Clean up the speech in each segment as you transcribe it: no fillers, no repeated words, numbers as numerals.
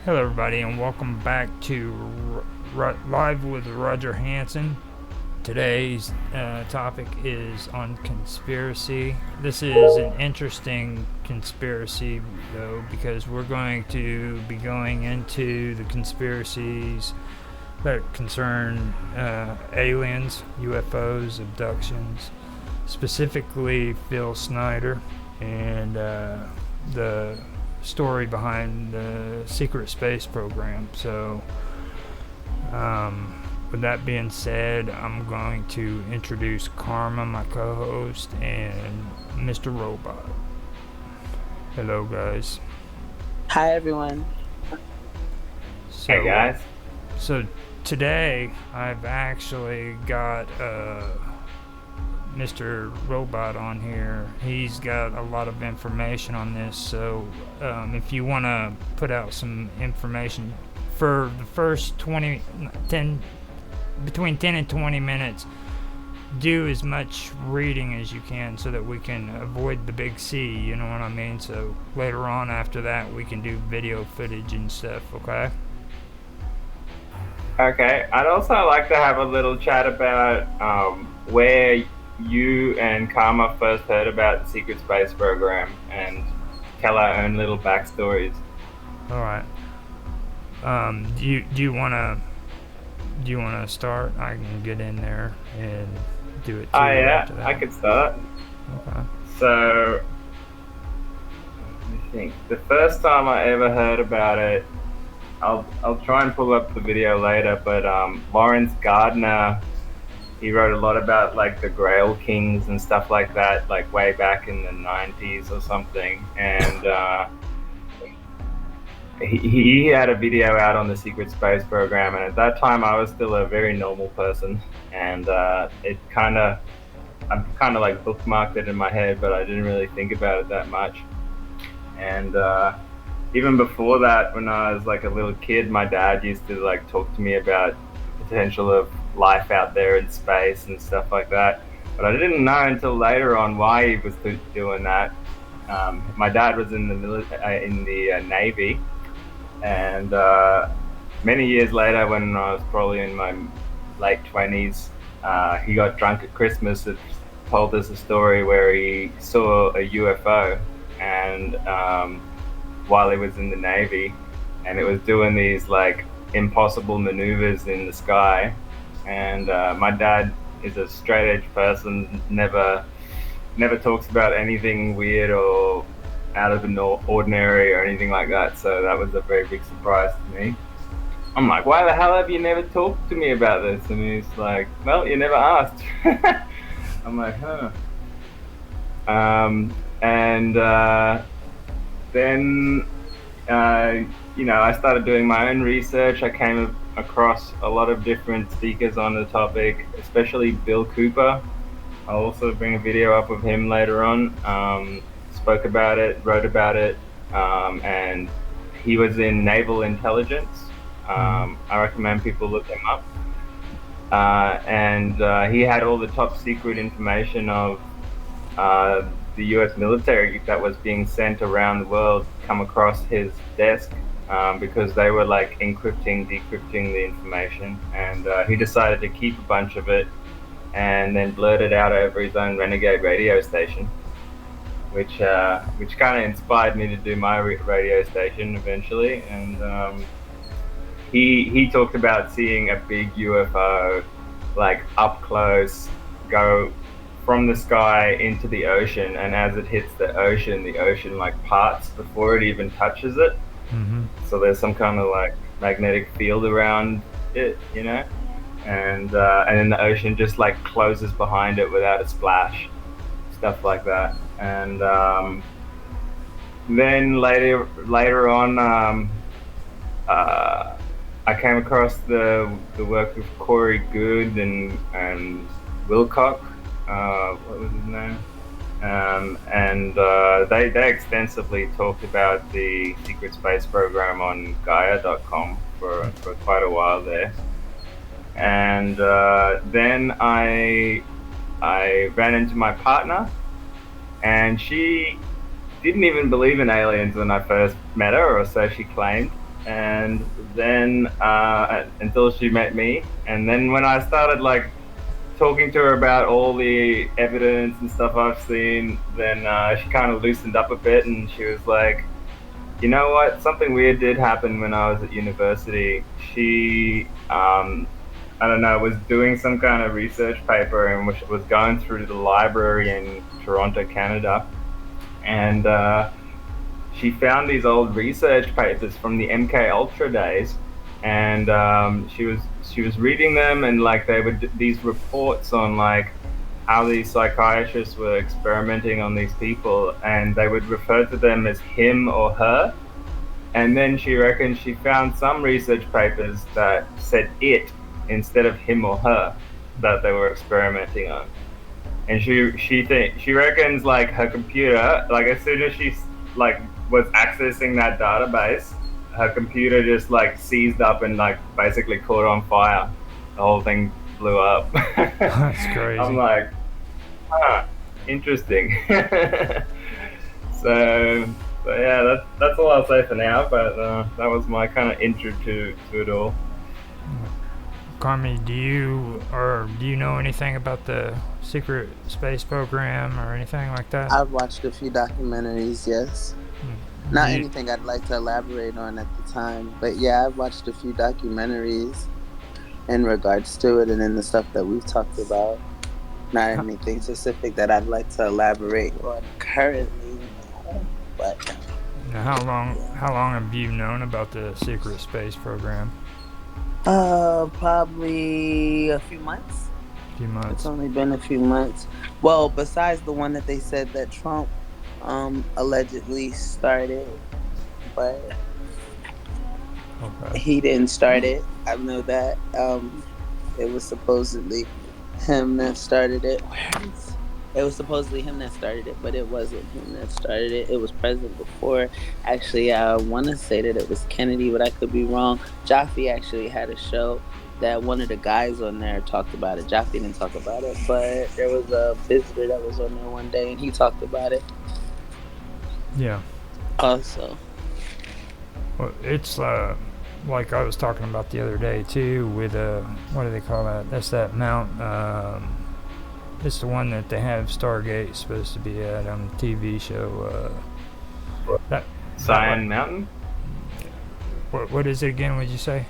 Hello, everybody, and welcome back to Live with Roger Hansen. Today's topic is on conspiracy. This is an interesting conspiracy, though, because we're going to be going into the conspiracies that concern aliens, UFOs, abductions, specifically Phil Snyder and the story behind the secret space program. So, with that being said, I'm going to introduce Karma, my co-host, and Mr. Robot. Hello, guys. Hi, everyone. So, Hey guys. So today I've actually got Mr. Robot on here. He's got a lot of information on this, so if you want to put out some information for the first between 10 and 20 minutes, do as much reading as you can so that we can avoid the big C, you know what I mean? So later on after that we can do video footage and stuff, okay? Okay, I'd also like to have a little chat about where you and Karma first heard about the secret space program and tell our own little backstories. All right. Do you wanna start? I can get in there and do it too. Oh yeah, after that. I could start. Okay. So, let me think. The first time I ever heard about it, I'll try and pull up the video later, but Lawrence Gardner, he wrote a lot about like the Grail Kings and stuff like that, like way back in the 90s or something. And he had a video out on the secret space program, and at that time I was still a very normal person, and I kind of like bookmarked it in my head, but I didn't really think about it that much. And even before that, when I was like a little kid, my dad used to like talk to me about the potential of life out there in space and stuff like that. But I didn't know until later on why he was doing that. My dad was in the Navy, and many years later, when I was probably in my late 20s, he got drunk at Christmas and told us a story where he saw a UFO, and while he was in the Navy, and it was doing these like impossible maneuvers in the sky. And my dad is a straight edge person, never talks about anything weird or out of the ordinary or anything like that. So that was a very big surprise to me. I'm like, why the hell have you never talked to me about this? And he's like, well, you never asked. I'm like, huh. And then I started doing my own research. I came across a lot of different speakers on the topic, especially Bill Cooper. I'll also bring a video up of him later on. Spoke about it, wrote about it, and he was in Naval Intelligence. I recommend people look him up. And he had all the top secret information of the US military that was being sent around the world come across his desk, because they were like encrypting, decrypting the information, and he decided to keep a bunch of it and then blurt it out over his own renegade radio station, which kind of inspired me to do my radio station eventually. And he talked about seeing a big UFO like up close go from the sky into the ocean, and as it hits the ocean like parts before it even touches it. Mm-hmm. So there's some kind of like magnetic field around it, and then the ocean just like closes behind it without a splash, stuff like that. And then later on, I came across the work of Corey Goode and Wilcock. What was his name? And they extensively talked about the secret space program on Gaia.com for quite a while there. And then I ran into my partner, and she didn't even believe in aliens when I first met her, or so she claimed. and then until she met me, and then when I started like talking to her about all the evidence and stuff I've seen, then she kind of loosened up a bit, and she was like, "You know what? Something weird did happen when I was at university." She, I don't know, was doing some kind of research paper and was going through the library in Toronto, Canada, and she found these old research papers from the MK Ultra days, and she was reading them, and like they were these reports on like how these psychiatrists were experimenting on these people, and they would refer to them as him or her. And then she reckons she found some research papers that said it instead of him or her that they were experimenting on. And she reckons like her computer, like as soon as she like was accessing that database, her computer just like seized up and like basically caught on fire. The whole thing blew up. That's crazy. I'm like, interesting. so yeah, that's all I'll say for now. But that was my kind of intro to it all. Carmi, do you know anything about the secret space program or anything like that? I've watched a few documentaries, yes. Not anything I'd like to elaborate on at the time, but yeah, I've watched a few documentaries in regards to it and in the stuff that we've talked about. Not anything specific that I'd like to elaborate on currently, but Now, how long have you known about the secret space program? probably a few months. A few months. It's only been a few months. Well, besides the one that they said that Trump allegedly started, but Okay. he didn't start it. I know that. It was supposedly him that started it. It was supposedly him that started it, but it wasn't him that started it. It was president before. Actually, I want to say that it was Kennedy, but I could be wrong. Jaffe actually had a show that one of the guys on there talked about it. Jaffe didn't talk about it, but there was a visitor that was on there one day, and he talked about it. Yeah. Also. Well, it's like I was talking about the other day too with what do they call that? That's that mount. It's the one that they have Stargate supposed to be at on the TV show. Zion Mountain? What is it again? What'd you say?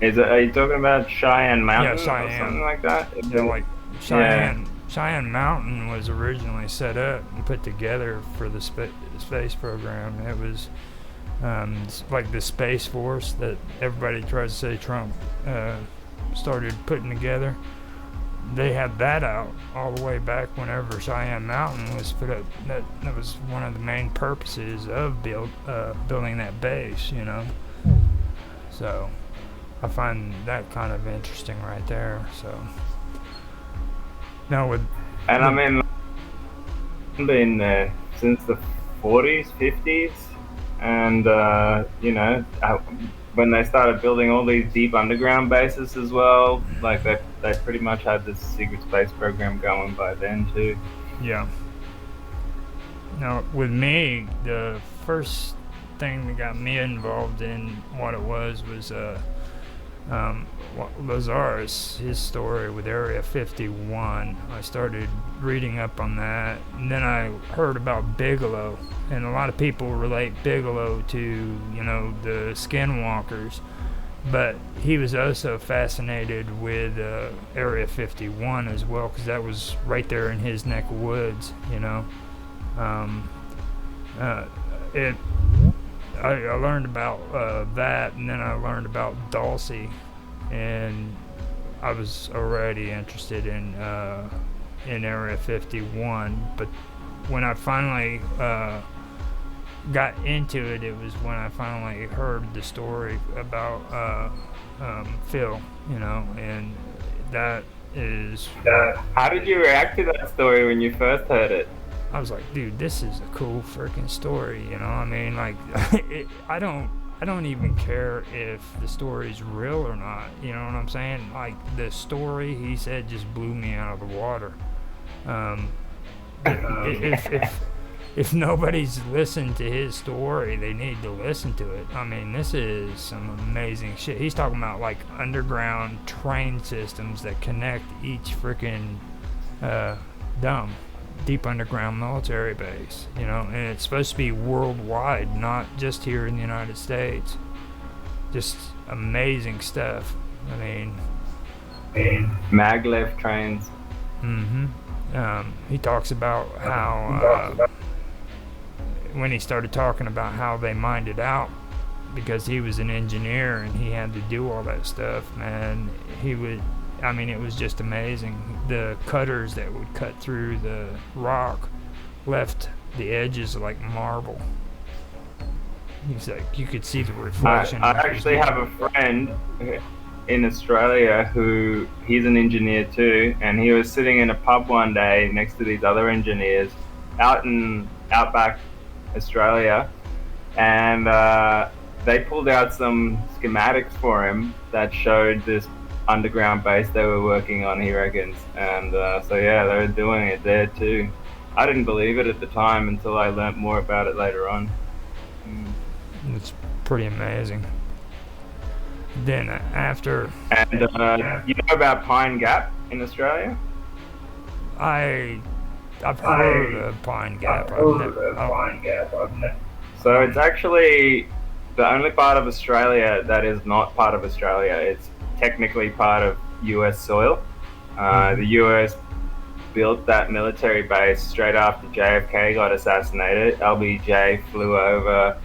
Are you talking about Cheyenne Mountain? Yeah, Cheyenne. Or something like that? Yeah, like Cheyenne Mountain was originally set up and put together for the space program. It was like the Space Force that everybody tries to say Trump started putting together. They had that out all the way back whenever Cheyenne Mountain was put up. That was one of the main purposes of building that base, you know. So I find that kind of interesting right there. So now I mean, I've been there since the 40s, 50s, and you know, when they started building all these deep underground bases as well, like they pretty much had this secret space program going by then too. Yeah. Now, with me, the first thing that got me involved in what it was Lazarus, his story with Area 51. I started reading up on that, and then I heard about Bigelow, and a lot of people relate Bigelow to, you know, the skinwalkers, but he was also fascinated with Area 51 as well, because that was right there in his neck of woods, you know. I learned about that, and then I learned about Dulce, and I was already interested in Area 51. But when I finally got into it, it was when I finally heard the story about Phil, you know, and that is. How did you react to that story when you first heard it? I was like, dude, this is a cool freaking story, you know. I mean, like, I don't even care if the story's real or not. You know what I'm saying? Like, the story he said just blew me out of the water. if nobody's listened to his story, they need to listen to it. I mean, this is some amazing shit. He's talking about like underground train systems that connect each freaking deep underground military base, you know, and it's supposed to be worldwide, not just here in the United States. Just amazing stuff. I mean, maglev trains. He talks about how when he started talking about how they mined it out, because he was an engineer and he had to do all that stuff, man, it was just amazing. The cutters that would cut through the rock left the edges like marble. He's like, you could see the reflection. I actually have a friend in Australia who, he's an engineer too, and he was sitting in a pub one day next to these other engineers out in outback Australia, and they pulled out some schematics for him that showed this underground base they were working on, he reckons. And so yeah, they were doing it there too. I didn't believe it at the time until I learnt more about it later on. It's pretty amazing. Then after... And you know about Pine Gap in Australia? I've heard of Pine Gap. So it's actually the only part of Australia that is not part of Australia. It's technically part of US soil. The US built that military base straight after JFK got assassinated. LBJ flew over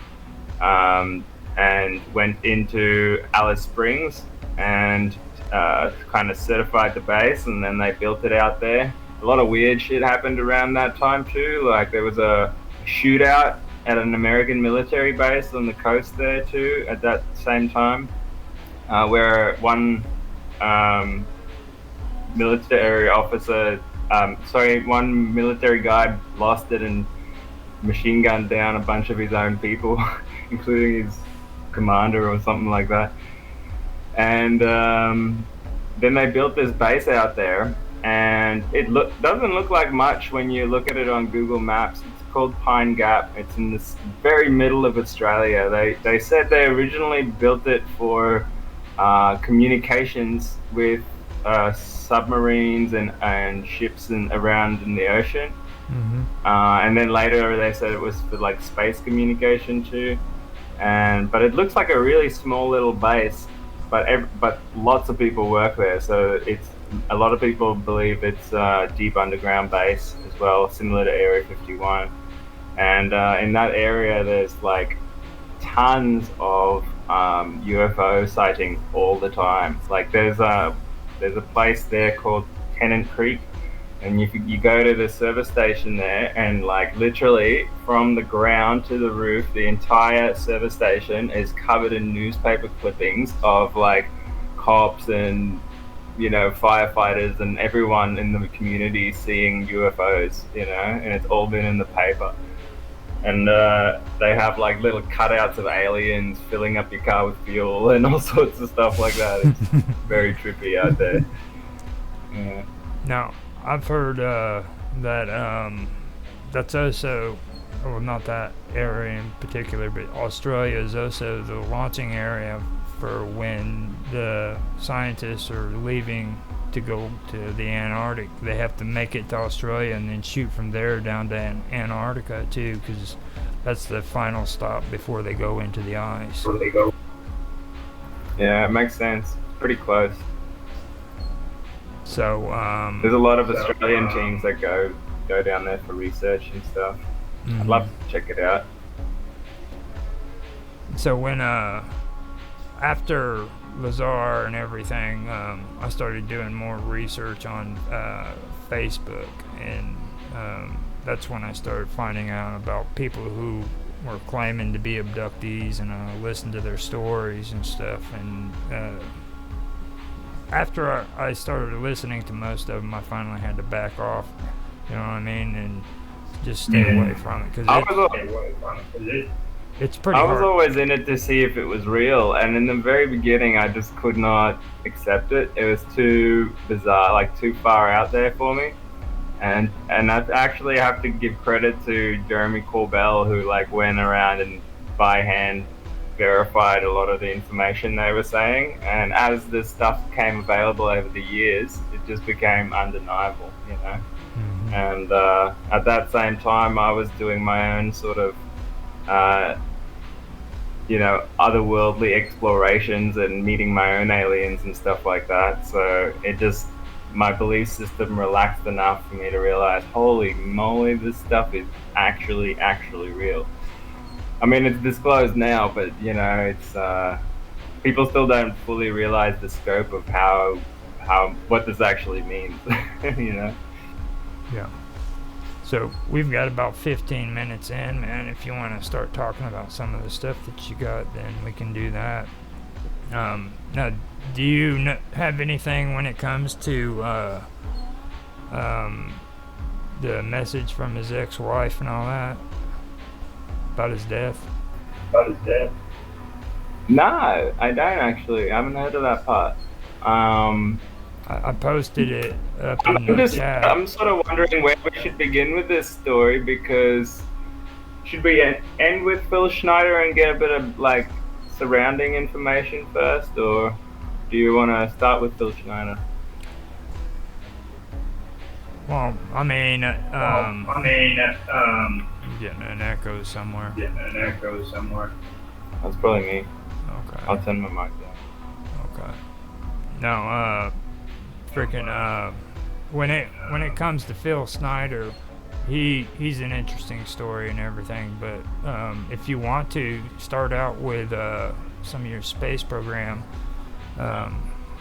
and went into Alice Springs and kind of certified the base, and then they built it out there. A lot of weird shit happened around that time too. Like there was a shootout at an American military base on the coast there too at that same time, where one military officer, one military guy lost it and machine gunned down a bunch of his own people, including his commander or something like that. And then they built this base out there, and it doesn't look like much when you look at it on Google Maps. It's called Pine Gap. It's in this very middle of Australia. They said they originally built it for communications with submarines and ships around in the ocean. And then later they said it was for like space communication too. But it looks like a really small little base, but lots of people work there, so a lot of people believe it's a deep underground base as well, similar to Area 51. And in that area there's like tons of UFO sighting all the time. Like there's a place there called Tennant Creek, and you go to the service station there, and like literally from the ground to the roof, the entire service station is covered in newspaper clippings of like cops and, you know, firefighters and everyone in the community seeing UFOs, you know, and it's all been in the paper. And they have like little cutouts of aliens filling up your car with fuel and all sorts of stuff like that. It's very trippy out there. Yeah. Now, I've heard that that's also, well, not that area in particular, but Australia is also the launching area for when the scientists are leaving to go to the Antarctic. They have to make it to Australia and then shoot from there down to Antarctica too, because that's the final stop before they go into the ice. Yeah, it makes sense. It's pretty close. So there's a lot of Australian teams that go down there for research and stuff. I'd love to check it out. So when after Lazar and everything, I started doing more research on Facebook, and that's when I started finding out about people who were claiming to be abductees, and I listened to their stories and stuff. And after I started listening to most of them, I finally had to back off, you know what I mean, and just stay away from it, because it's pretty hard. I was always in it to see if it was real, and in the very beginning I just could not accept it. It was too bizarre, like too far out there for me. And I actually have to give credit to Jeremy Corbell, who like went around and by hand verified a lot of the information they were saying. And as this stuff became available over the years, it just became undeniable, you know. Mm-hmm. And at that same time, I was doing my own sort of, uh, you know, otherworldly explorations and meeting my own aliens and stuff like that. So it just, my belief system relaxed enough for me to realize, holy moly, this stuff is actually real. I mean, it's disclosed now, but you know, it's people still don't fully realize the scope of how what this actually means. You know. Yeah. So we've got about 15 minutes in, man. If you want to start talking about some of the stuff that you got, then we can do that. Now, do you have anything when it comes to the message from his ex-wife and all that about his death? No, I don't actually. I haven't heard of that part. I posted it up in the chat. I'm sort of wondering where we should begin with this story, because should we end with Phil Schneider and get a bit of like surrounding information first, or do you want to start with Phil Schneider? Well, I mean, getting an echo somewhere. That's probably me. Okay. I'll turn my mic down. Okay. No, when it comes to Phil Schneider, he's an interesting story and everything. But if you want to start out with some of your space program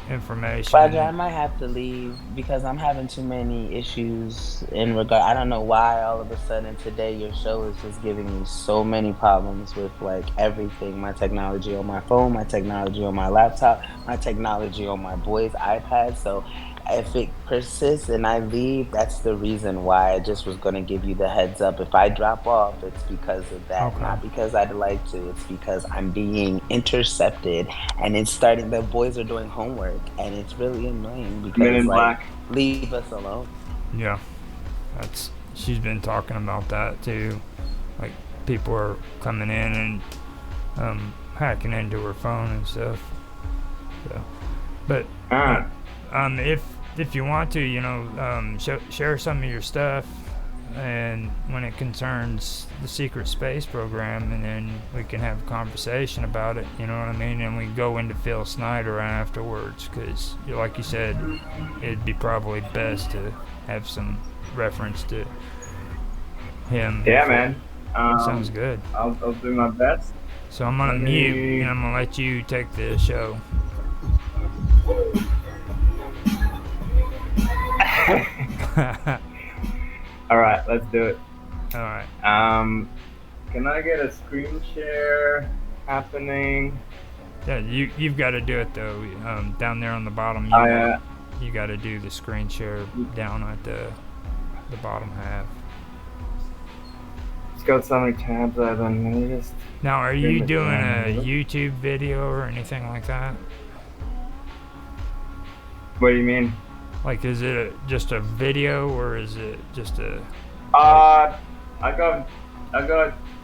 information. Roger, I might have to leave because I'm having too many issues in regard. I don't know why all of a sudden today your show is just giving me so many problems with like everything. My technology on my phone, my technology on my laptop, my technology on my boy's iPad. So if it persists and I leave, that's the reason why. I just was going to give you the heads up. If I drop off, it's because of that. Okay. Not because I'd like to. It's because I'm being intercepted and it's starting. The boys are doing homework and it's really annoying because Men in like, Black. leave us alone. Yeah, she's been talking about that too. Like people are coming in and hacking into her phone and stuff. So, but if you want to, you know, share some of your stuff, and when it concerns the secret space program, and then we can have a conversation about it. You know what I mean? And we go into Phil Schneider afterwards, because, like you said, it'd be probably best to have some reference to him. Yeah, man. Sounds good. I'll do my best. So I'm gonna mute, and I'm gonna let you take the show. All right, let's do it. All right. Can I get a screen share happening? Yeah, you've got to do it though. Down there on the bottom, you got to do the screen share down at the bottom half. It's got so many tabs open. Let me just. Now, are you doing a YouTube video or anything like that? What do you mean? Like, is it just a video or is it just a? I got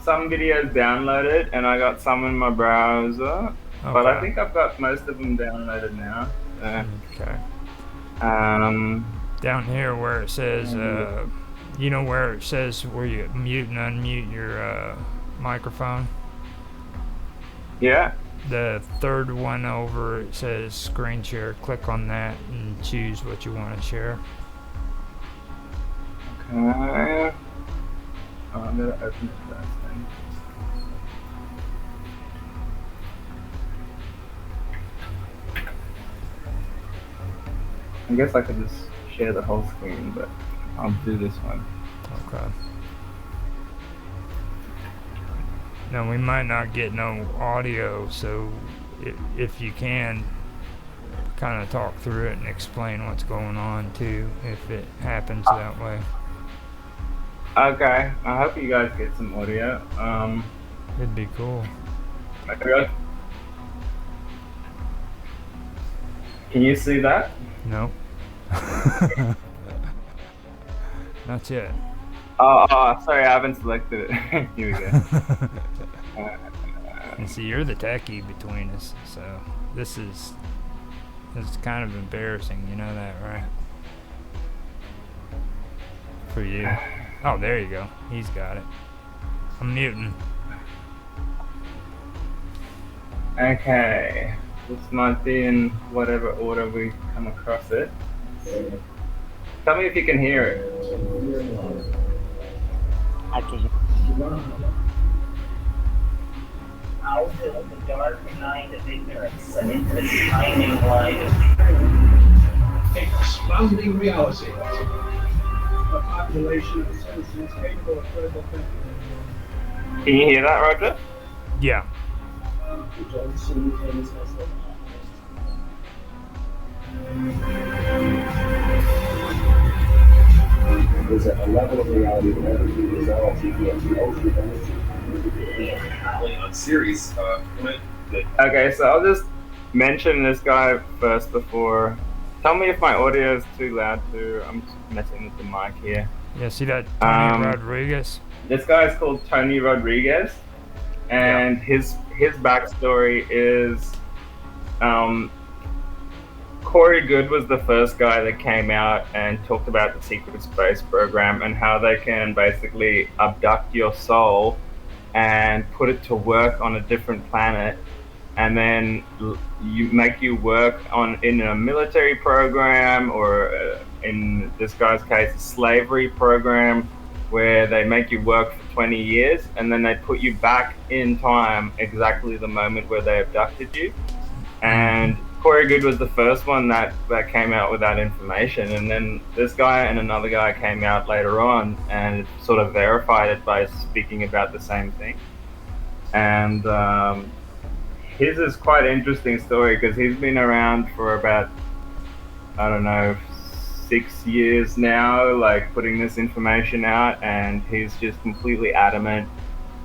some videos downloaded and I got some in my browser, Okay. but I think I've got most of them downloaded now. Okay. Down here where it says, you know where it says where you mute and unmute your microphone? Yeah. The third one over, it says screen share. Click on that and choose what you want to share. Okay. I'm gonna open the first thing. I guess I could just share the whole screen, but I'll do this one. Okay. Now we might not get no audio, so if you can kind of talk through it and explain what's going on too, if it happens that way. Okay, I hope you guys get some audio. It'd be cool. Can you see that? Nope. That's it. Oh, sorry, I haven't selected it. Here we go. And see, you're the techie between us, so this is kind of embarrassing. You know that, right? For you. Oh, there you go. He's got it. I'm muting. Okay, this might be in whatever order we come across it. Tell me if you can hear it. I can. Out of the dark night of ignorance and into the shining light of truth. Expounding reality. A population of citizens capable of critical thinking. Can you hear that, Roger? Yeah. Who don't see things as they are. Is at a level of reality that everything resolves into the ocean of energy. On series, Okay, so I'll just mention this guy first before. Tell me if my audio is too loud too. I'm just messing with the mic here. Yeah, see that Tony Rodriguez? This guy is called Tony Rodriguez, and his backstory is Corey Good was the first guy that came out and talked about the secret space program and how they can basically abduct your soul and put it to work on a different planet, and then make you work in a military program, or in this guy's case, a slavery program, where they make you work for 20 years and then they put you back in time, exactly the moment where they abducted you. And Corey Good was the first one that came out with that information, and then this guy and another guy came out later on and sort of verified it by speaking about the same thing. And his is quite an interesting story because he's been around for about, I don't know, 6 years now, like putting this information out, and he's just completely adamant.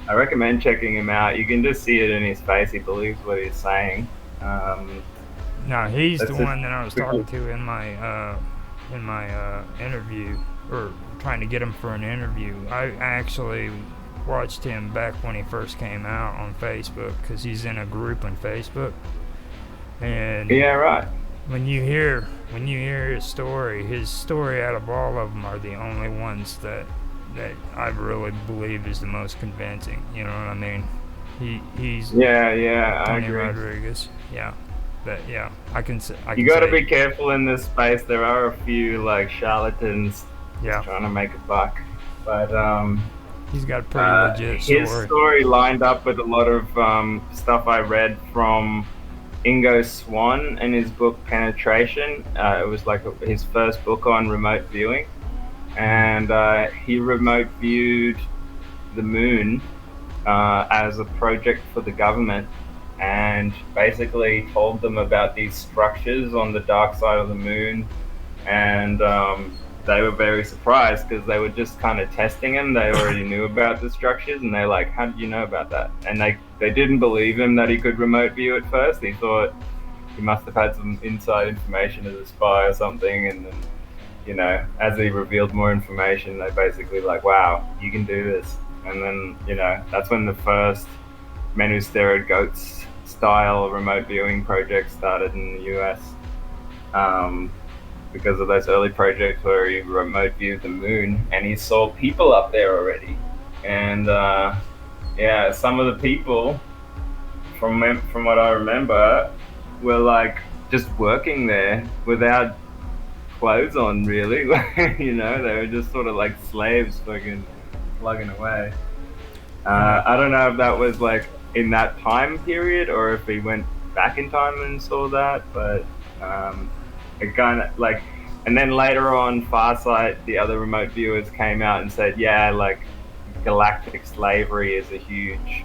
I recommend checking him out. You can just see it in his face. He believes what he's saying. No, he's the That's one that I was talking to in my interview, or trying to get him for an interview. I actually watched him back when he first came out on Facebook, because he's in a group on Facebook. And Yeah, right. when you hear his story out of all of them are the only ones that I really believe is the most convincing. You know what I mean? He's Yeah, I Tony agree. Rodriguez. Yeah. But yeah, I can You got to say- be careful in this space. There are a few like charlatans Yeah, trying to make a buck, but he's got a pretty legit his story. story lined up with a lot of stuff I read from Ingo Swann and his book Penetration. It was like his first book on remote viewing, and he remote viewed the moon as a project for the government, and basically told them about these structures on the dark side of the moon, and they were very surprised because they were just kind of testing him. They already knew about the structures, and they're like, how did you know about that? And they didn't believe him that he could remote view at first. He thought he must have had some inside information as a spy or something, and then, you know, as he revealed more information, they basically like, wow, you can do this. And then, you know, that's when the first Men Who Stare at Goats style remote viewing project started in the US, because of those early projects where he remote viewed the moon and he saw people up there already. And yeah, some of the people, from what I remember, were like just working there without clothes on, really. You know, they were just sort of like slaves fucking plugging away. I don't know if that was like in that time period or if he went back in time and saw that, but it kind of like, and then later on Farsight, the other remote viewers came out and said, yeah, like galactic slavery is a huge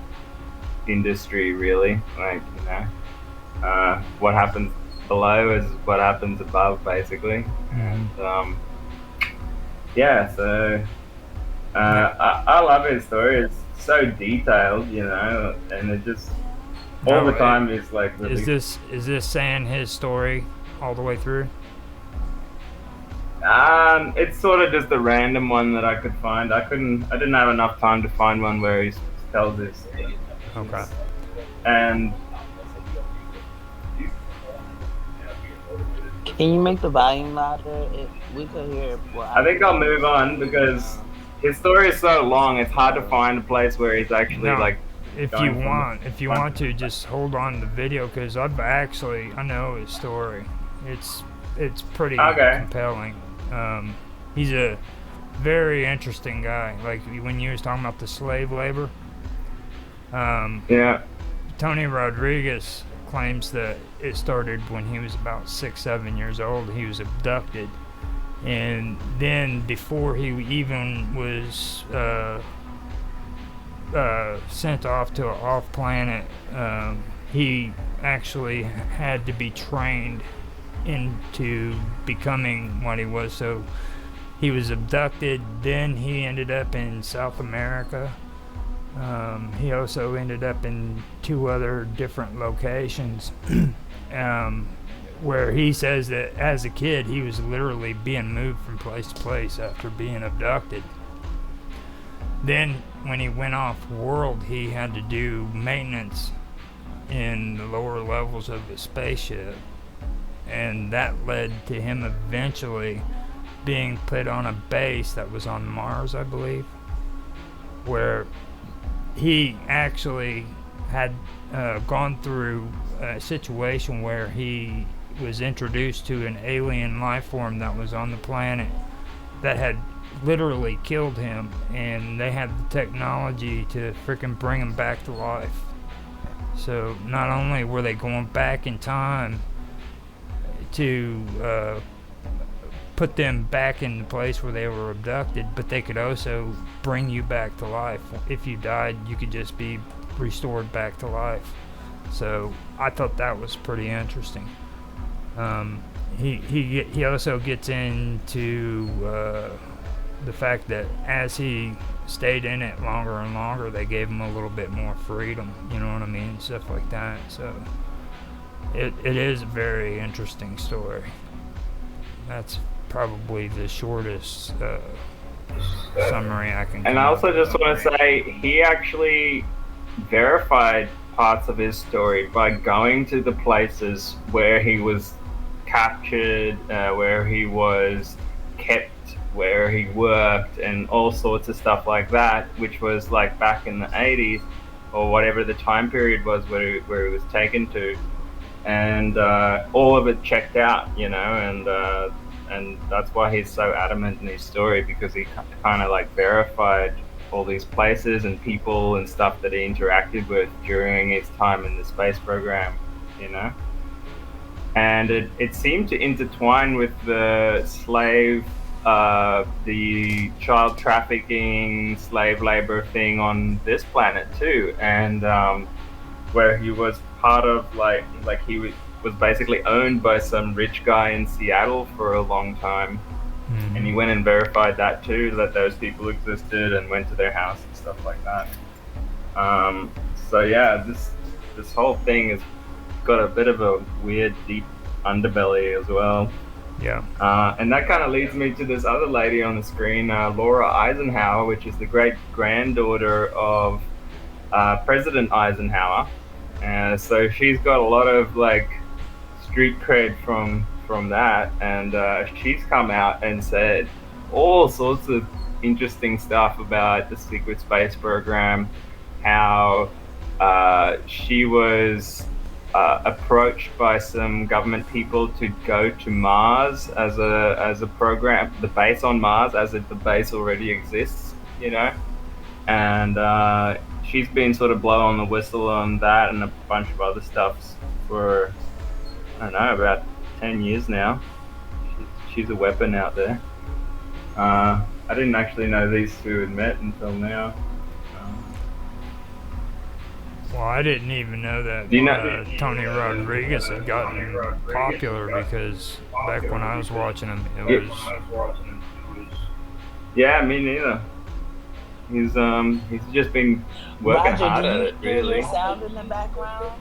industry, really. Like, you know, what happens below is what happens above, basically. And yeah, so I love his story. It's so detailed, you know, and it just all the time is like really... Is this saying his story all the way through? It's sort of just a random one that I could find. I didn't have enough time to find one where he tells this. Okay. And Can you make the volume louder? We could hear it. Well, I think I'll move on because his story is so long. It's hard to find a place where he's actually No, like. if going you from want, if you one- want to, just hold on to the video because I know his story. It's pretty Okay. compelling. He's a very interesting guy. Like when you was talking about the slave labor. Yeah. Tony Rodriguez claims that it started when he was about 6, 7 years old. He was abducted, and then before he even was sent off to an off-planet, he actually had to be trained into becoming what he was. So he was abducted, then he ended up in South America. He also ended up in 2 other different locations where he says that as a kid he was literally being moved from place to place after being abducted. Then when he went off world, he had to do maintenance in the lower levels of the spaceship, and that led to him eventually being put on a base that was on Mars, I believe, where he actually had gone through a situation where he was introduced to an alien life form that was on the planet that had literally killed him, and they had the technology to freaking bring him back to life. So not only were they going back in time to put them back in the place where they were abducted, but they could also bring you back to life. If you died, you could just be restored back to life. So I thought that was pretty interesting. He also gets into the fact that as he stayed in it longer and longer, they gave him a little bit more freedom, you know what I mean, stuff like that. So it is a very interesting story. That's probably the shortest summary I can. And I also just want to say he actually verified parts of his story by going to the places where he was captured, where he was kept, where he worked, and all sorts of stuff like that, which was like back in the 80s or whatever the time period was where he was taken to, and all of it checked out, you know, and that's why he's so adamant in his story, because he kind of like verified all these places and people and stuff that he interacted with during his time in the space program, you know. And it seemed to intertwine with the the child trafficking, slave labor thing on this planet too, and where he was part of like he was basically owned by some rich guy in Seattle for a long time. Mm-hmm. And he went and verified that too, that those people existed, and went to their house and stuff like that. So yeah, this whole thing has got a bit of a weird, deep underbelly as well. Yeah. And that kind of leads me to this other lady on the screen, Laura Eisenhower, which is the great granddaughter of President Eisenhower. So she's got a lot of like street cred from that, and she's come out and said all sorts of interesting stuff about the secret space program, how she was approached by some government people to go to Mars as a program, the base on Mars, as if the base already exists, you know, and she's been sort of blowing the whistle on that and a bunch of other stuff for, I don't know, about 10 years now. She's a weapon out there. I didn't actually know these two had met until now. Well, I didn't even know that Tony Rodriguez had gotten popular, because back when I was watching him, it was... Yeah, me neither. He's just been working Roger, hard do at you it, hear really. your sound in the background?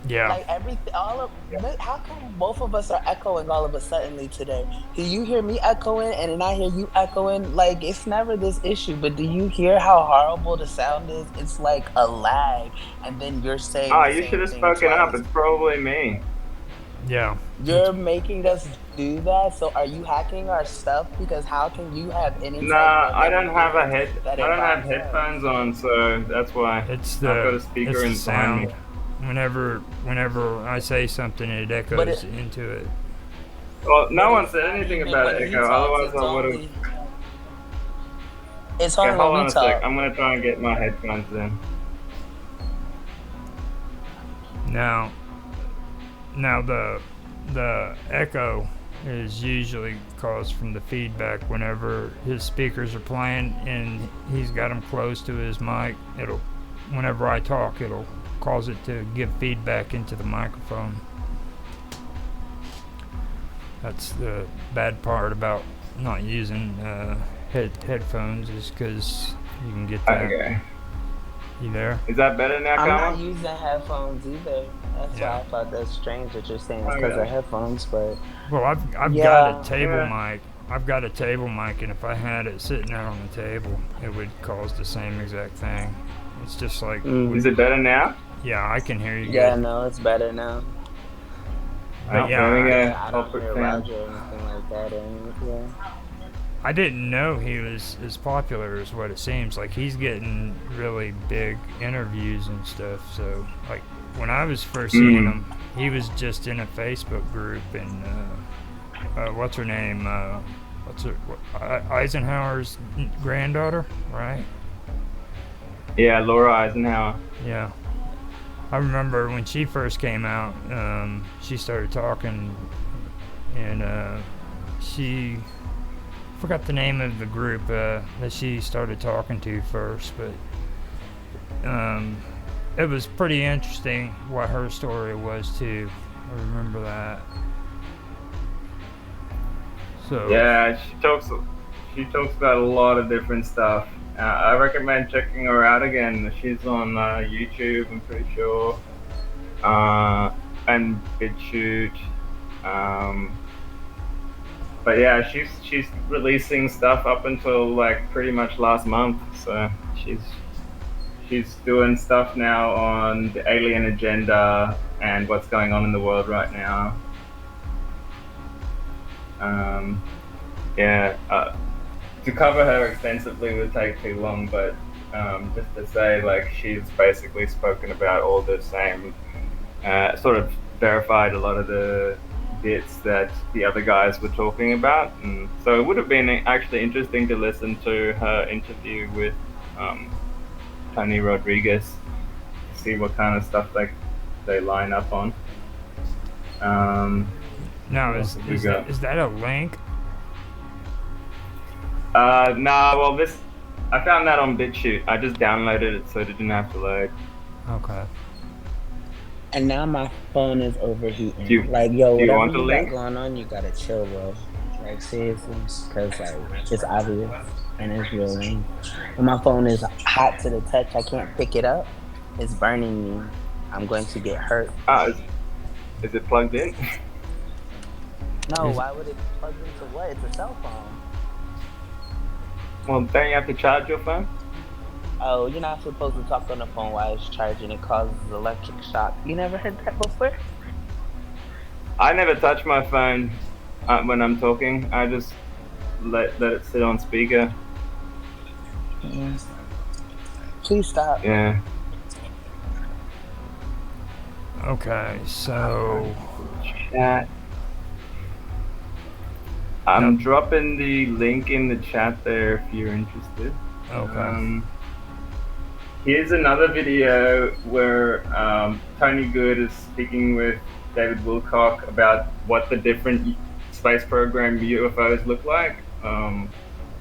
Yeah. Like everything, all of how come both of us are echoing all of a suddenly today? Do you hear me echoing and then I hear you echoing? Like it's never this issue, but do you hear how horrible the sound is? It's like a lag, and then you're saying Oh, the you should same have thing spoken up. twice. It's probably me. Yeah. You're making us do that. So are you hacking our stuff? Because how can you have any type Nah, of I don't have experience that I don't have involves us? headphones on, so that's why It's I've got the a speaker it's the in behind me. sound. Whenever I say something, it But echoes into it. Well, no but one it's said not anything even about when he echo. talks. Otherwise, It's I would have. only Okay, when hold we on a sec. talk. I'm gonna try and get my headphones in. Now the echo is usually caused from the feedback whenever his speakers are playing and he's got them close to his mic. It'll whenever I talk, it'll cause it to give feedback into the microphone. That's the bad part about not using headphones is because you can get that. Okay. You there? Is that better now, I'm not Kama? using headphones either. That's Yeah. why I thought that's strange that you're saying it's because Okay. of headphones, but Well, I've Yeah. got a table Yeah. mic. I've got a table mic, and if I had it sitting out on the table, it would cause the same exact thing. It's just like, Is it better now? yeah, I can hear you yeah, good. no, it's better now. But Oh, yeah, there we go. Yeah, I don't Culprit hear fan. Roger or anything like that. And yeah, I didn't know he was as popular as what it seems. Like he's getting really big interviews and stuff. So like when I was first seeing him, he was just in a Facebook group and what's her name? Eisenhower's granddaughter, right? Yeah, Laura Eisenhower. Yeah. I remember when she first came out, she started talking, and she forgot the name of the group that she started talking to first, but it was pretty interesting what her story was too. I remember that. So Yeah, she talks about a lot of different stuff. I recommend checking her out again. She's on YouTube, I'm pretty sure, and BitChute. But yeah, she's releasing stuff up until like pretty much last month. So she's doing stuff now on the alien agenda and what's going on in the world right now. Yeah, to cover her extensively would take too long, but just to say, like, she's basically spoken about all the same, sort of verified a lot of the bits that the other guys were talking about, and so it would have been actually interesting to listen to her interview with Tony Rodriguez, to see what kind of stuff they line up on. now what is have we is got? that, is that a link? Nah, well, I found that on BitChute. I just downloaded it so it didn't have to load. Okay. and now my phone is overheating. Do you- Like, yo, do you whatever want the you link? got going on, you gotta chill, bro. Like seriously, because like it's obvious and it's real lame. When my phone is hot to the touch, I can't pick it up. It's burning me. I'm going to get hurt. Is it plugged in? No, why would it plug into what? It's a cell phone. Well, don't you have to charge your phone? Oh, you're not supposed to talk on the phone while it's charging. It causes electric shock. You never heard that before? I never touch my phone when I'm talking. I just let it sit on speaker. Please stop. Yeah. Okay, so Chat. I'm dropping the link in the chat there if you're interested. okay. Here's another video where Tony Good is speaking with David Wilcock about what the different space program UFOs look like.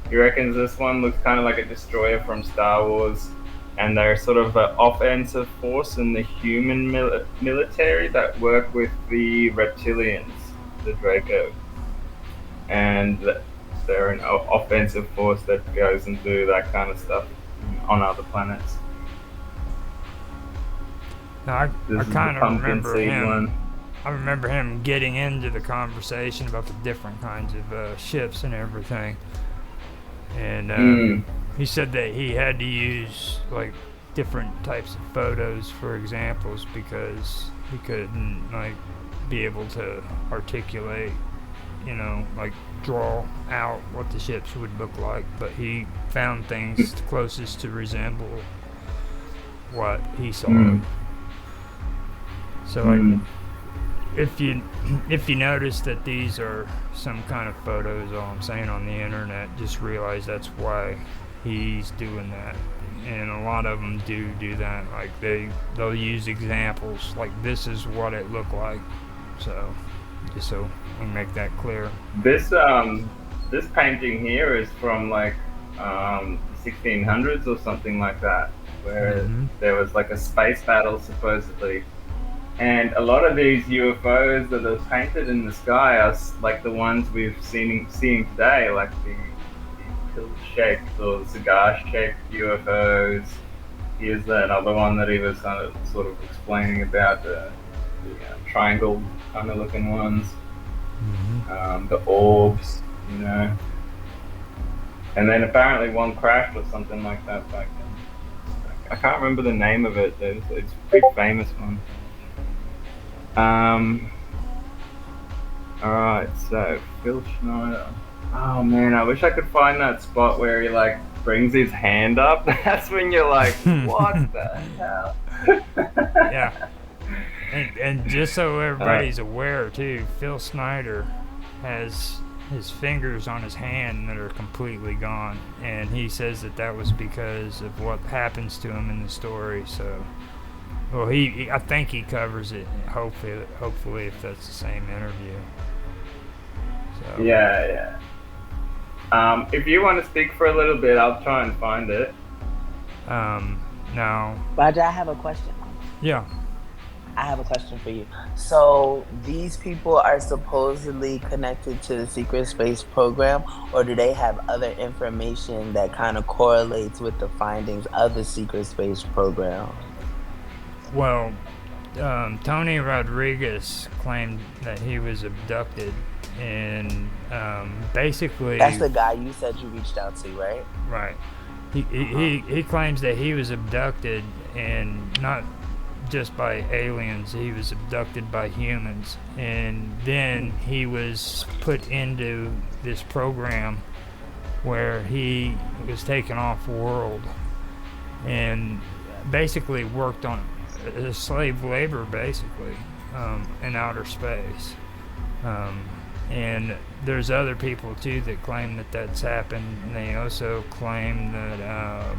He reckons this one looks kind of like a destroyer from Star Wars, and they're sort of an offensive force in the human military that work with the reptilians, the Draco. And they're an offensive force that goes and do that kind of stuff on other planets. I This is the kind of pumpkin remember seed him. one. I remember him getting into the conversation about the different kinds of ships and everything. And he said that he had to use like different types of photos for examples because he couldn't like be able to articulate, like draw out what the ships would look like. But he found things closest to resemble what he saw. So like, if you notice that these are some kind of photos, all I'm saying, on the internet, just realize that's why he's doing that. And a lot of them do that. Like they'll use examples like this is what it looked like. So just so we make that clear. This painting here is from like 1600s or something like that, where there was like a space battle supposedly. And a lot of these UFOs that are painted in the sky are like the ones we've seeing today, like the pill-shaped or cigar-shaped UFOs. Here's another one that he was sort of explaining about the triangle kind of looking ones, the orbs, And then apparently one crashed or something like that back then. I can't remember the name of it. It's a pretty famous one. Alright, so Phil Schneider. Oh man, I wish I could find that spot where he like brings his hand up. That's when you're like, what the hell? Yeah. And just so everybody's aware too, Phil Snyder has his fingers on his hand that are completely gone, and he says that was because of what happens to him in the story. So, well, I think he covers it. Hopefully, if that's the same interview. So. Yeah. If you want to speak for a little bit, I'll try and find it. No. Roger, I have a question. Yeah. I have a question for you. So these people are supposedly connected to the secret space program, or do they have other information that kind of correlates with the findings of the secret space program? Well, Tony Rodriguez claimed that he was abducted, and basically... That's the guy you said you reached out to, right? Right. He claims that he was abducted, and not just by aliens, he was abducted by humans, and then he was put into this program where he was taken off world and basically worked on slave labor, basically, in outer space. And there's other people too that claim that that's happened. And they also claim that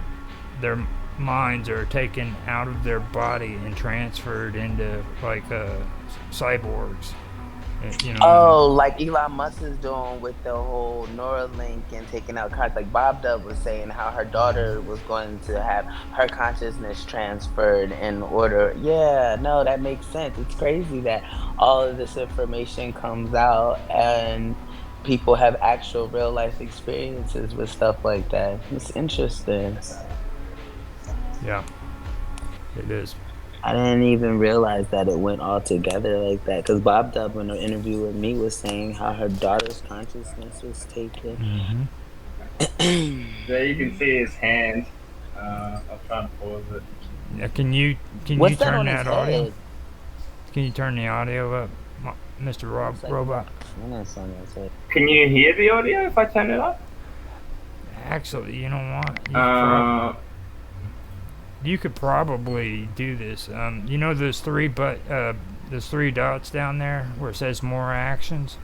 their minds are taken out of their body and transferred into like cyborgs. Like Elon Musk is doing with the whole Neuralink and taking out cars. Like Bob Dub was saying how her daughter was going to have her consciousness transferred in order. Yeah, no, that makes sense. It's crazy that all of this information comes out and people have actual real life experiences with stuff like that. It's interesting. Yeah, it is. I didn't even realize that it went all together like that. Because Bob Dub, in an interview with me, was saying how her daughter's consciousness was taken. There you can see his hand. I'll try and pause it. Yeah, can you turn that audio? Head? Can you turn the audio up, Mr. Robot? Can you hear the audio if I turn it up? Actually, you know what? You could probably do this. Those three dots down there where it says more actions?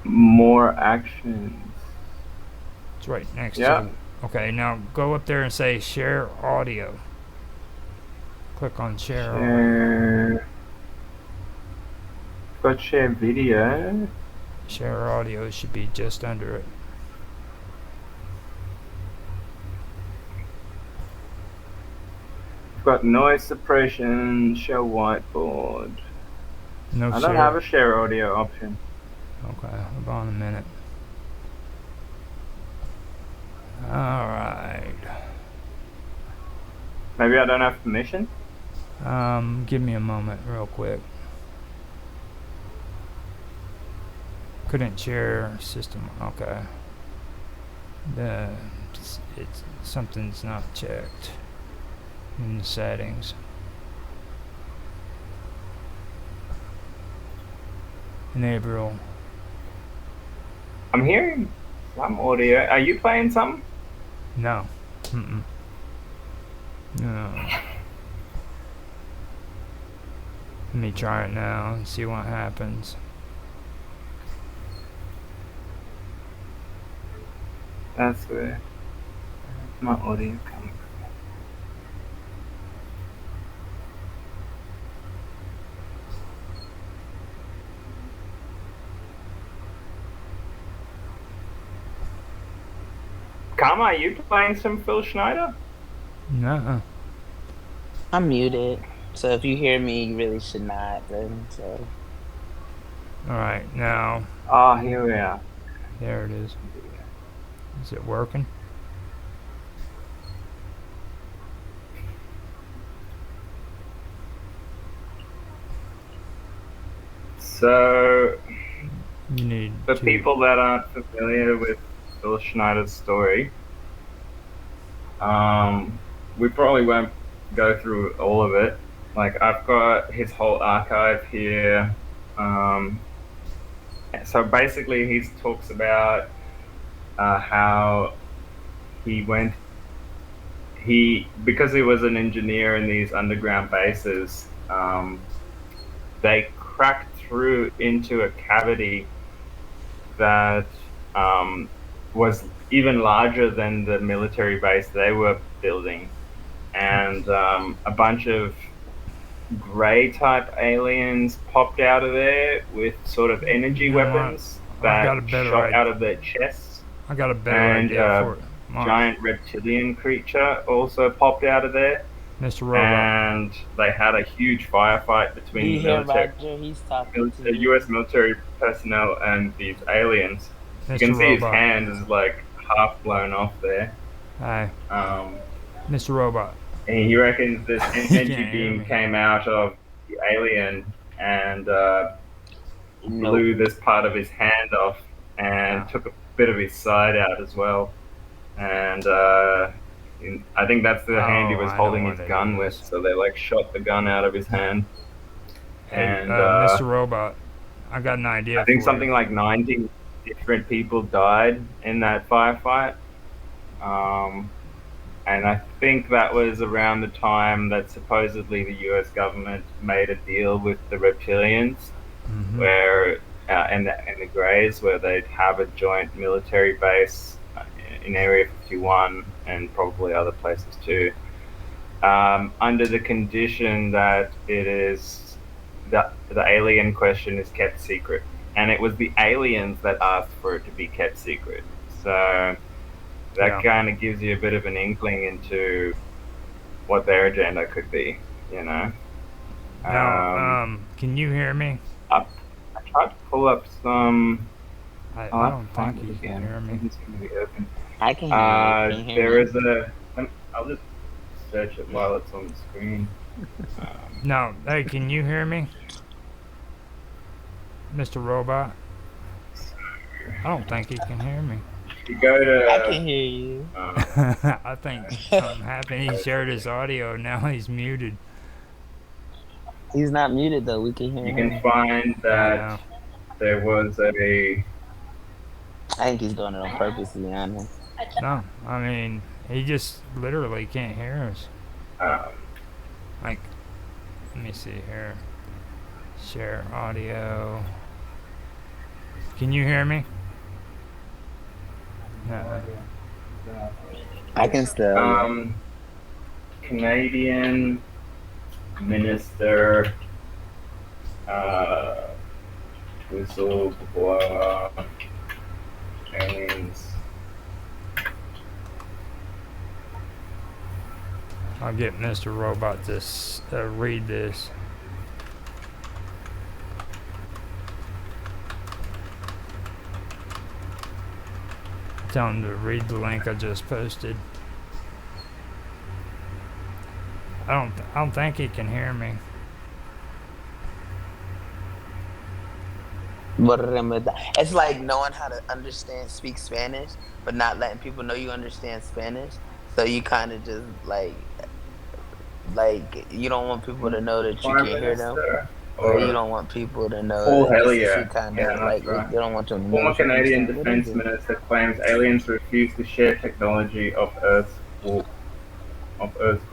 More actions. It's right next to it. Okay, now go up there and say share audio. Click on share audio. Got share video. Share audio should be just under it. Got noise suppression, show whiteboard. No, I don't have a share audio option. Okay, hold on a minute. Alright. Maybe I don't have permission? Give me a moment, real quick. Couldn't share system. Okay. It's something's not checked in the settings. Enable. I'm hearing some audio. Are you playing something? No. Mm-mm. No. Let me try it now and see what happens. That's where my audio coming from. Karma, are you playing some Phil Schneider? Nuh-uh. I'm muted, so if you hear me, you really should not. Then so Alright, now, Oh, here we are. there it is. Is it working? So, You need for to... people that aren't familiar with Phil Schneider's story, we probably won't go through all of it. Like, I've got his whole archive here. So basically, he talks about how he went. Because he was an engineer in these underground bases, they cracked through into a cavity that was even larger than the military base they were building, and a bunch of gray type aliens popped out of there with sort of energy You know what? weapons I've got a that better shot idea. out of their chests. I got a better And idea for it. Mark, giant reptilian creature also popped out of there, Mr. Robot. and they had a huge firefight do you between hear military, Roger? He's talking to you. U.S. military personnel and these aliens. You Mr. can see his Robot. hand is like half blown off there. Hi, Um, Mr. Robot. and he reckons this can't energy hear beam me. came out of the alien and Nope. blew this part of his hand off and Wow. took a bit of his side out as well. And I think that's the hand he was Oh, I know holding what his it gun is. with. So they like shot the gun out of his hand. Hey, And Mr. Robot, I got an idea I think for something you. like 90 different people died in that firefight. And I think that was around the time that supposedly the US government made a deal with the reptilians, Mhm. where in the Greys, where they'd have a joint military base in Area 51 and probably other places too, under the condition that it is the alien question is kept secret, and it was the aliens that asked for it to be kept secret. So that Yeah. kind of gives you a bit of an inkling into what their agenda could be, you know. Now, can you hear me? I tried to pull up some. I I'll have don't to find think it you can again. hear I me. think it's going to be open. I can hear you. Can you hear There me? is a. I'll just search it while it's on the screen. No, hey, can you hear me? Mr. Robot? I don't think he can hear me. You go to. I can hear you. I think something happened. He shared his audio, now he's muted. He's not muted though. We can hear You him. can find I that there was a. I think he's doing it on purpose, to be honest. No, I mean, he just literally can't hear us. Like, let me see here. Share audio. Can you hear me? No. I can still. Canadian minister, whistleblower, aliens. I'll get Mr. Robot to read this. Tell him to read the link I just posted. I don't think he can hear me. It's like knowing how to speak Spanish, but not letting people know you understand Spanish. So you kind of just like you don't want people to know that you Prime can't hear them, Minister or you or don't want people to know Paul that just if you Hellyer. kind Yeah, of that's like right. they don't want them to know Former that you Canadian understand. What is Defense it? Minister claims aliens refuse to share technology of Earth's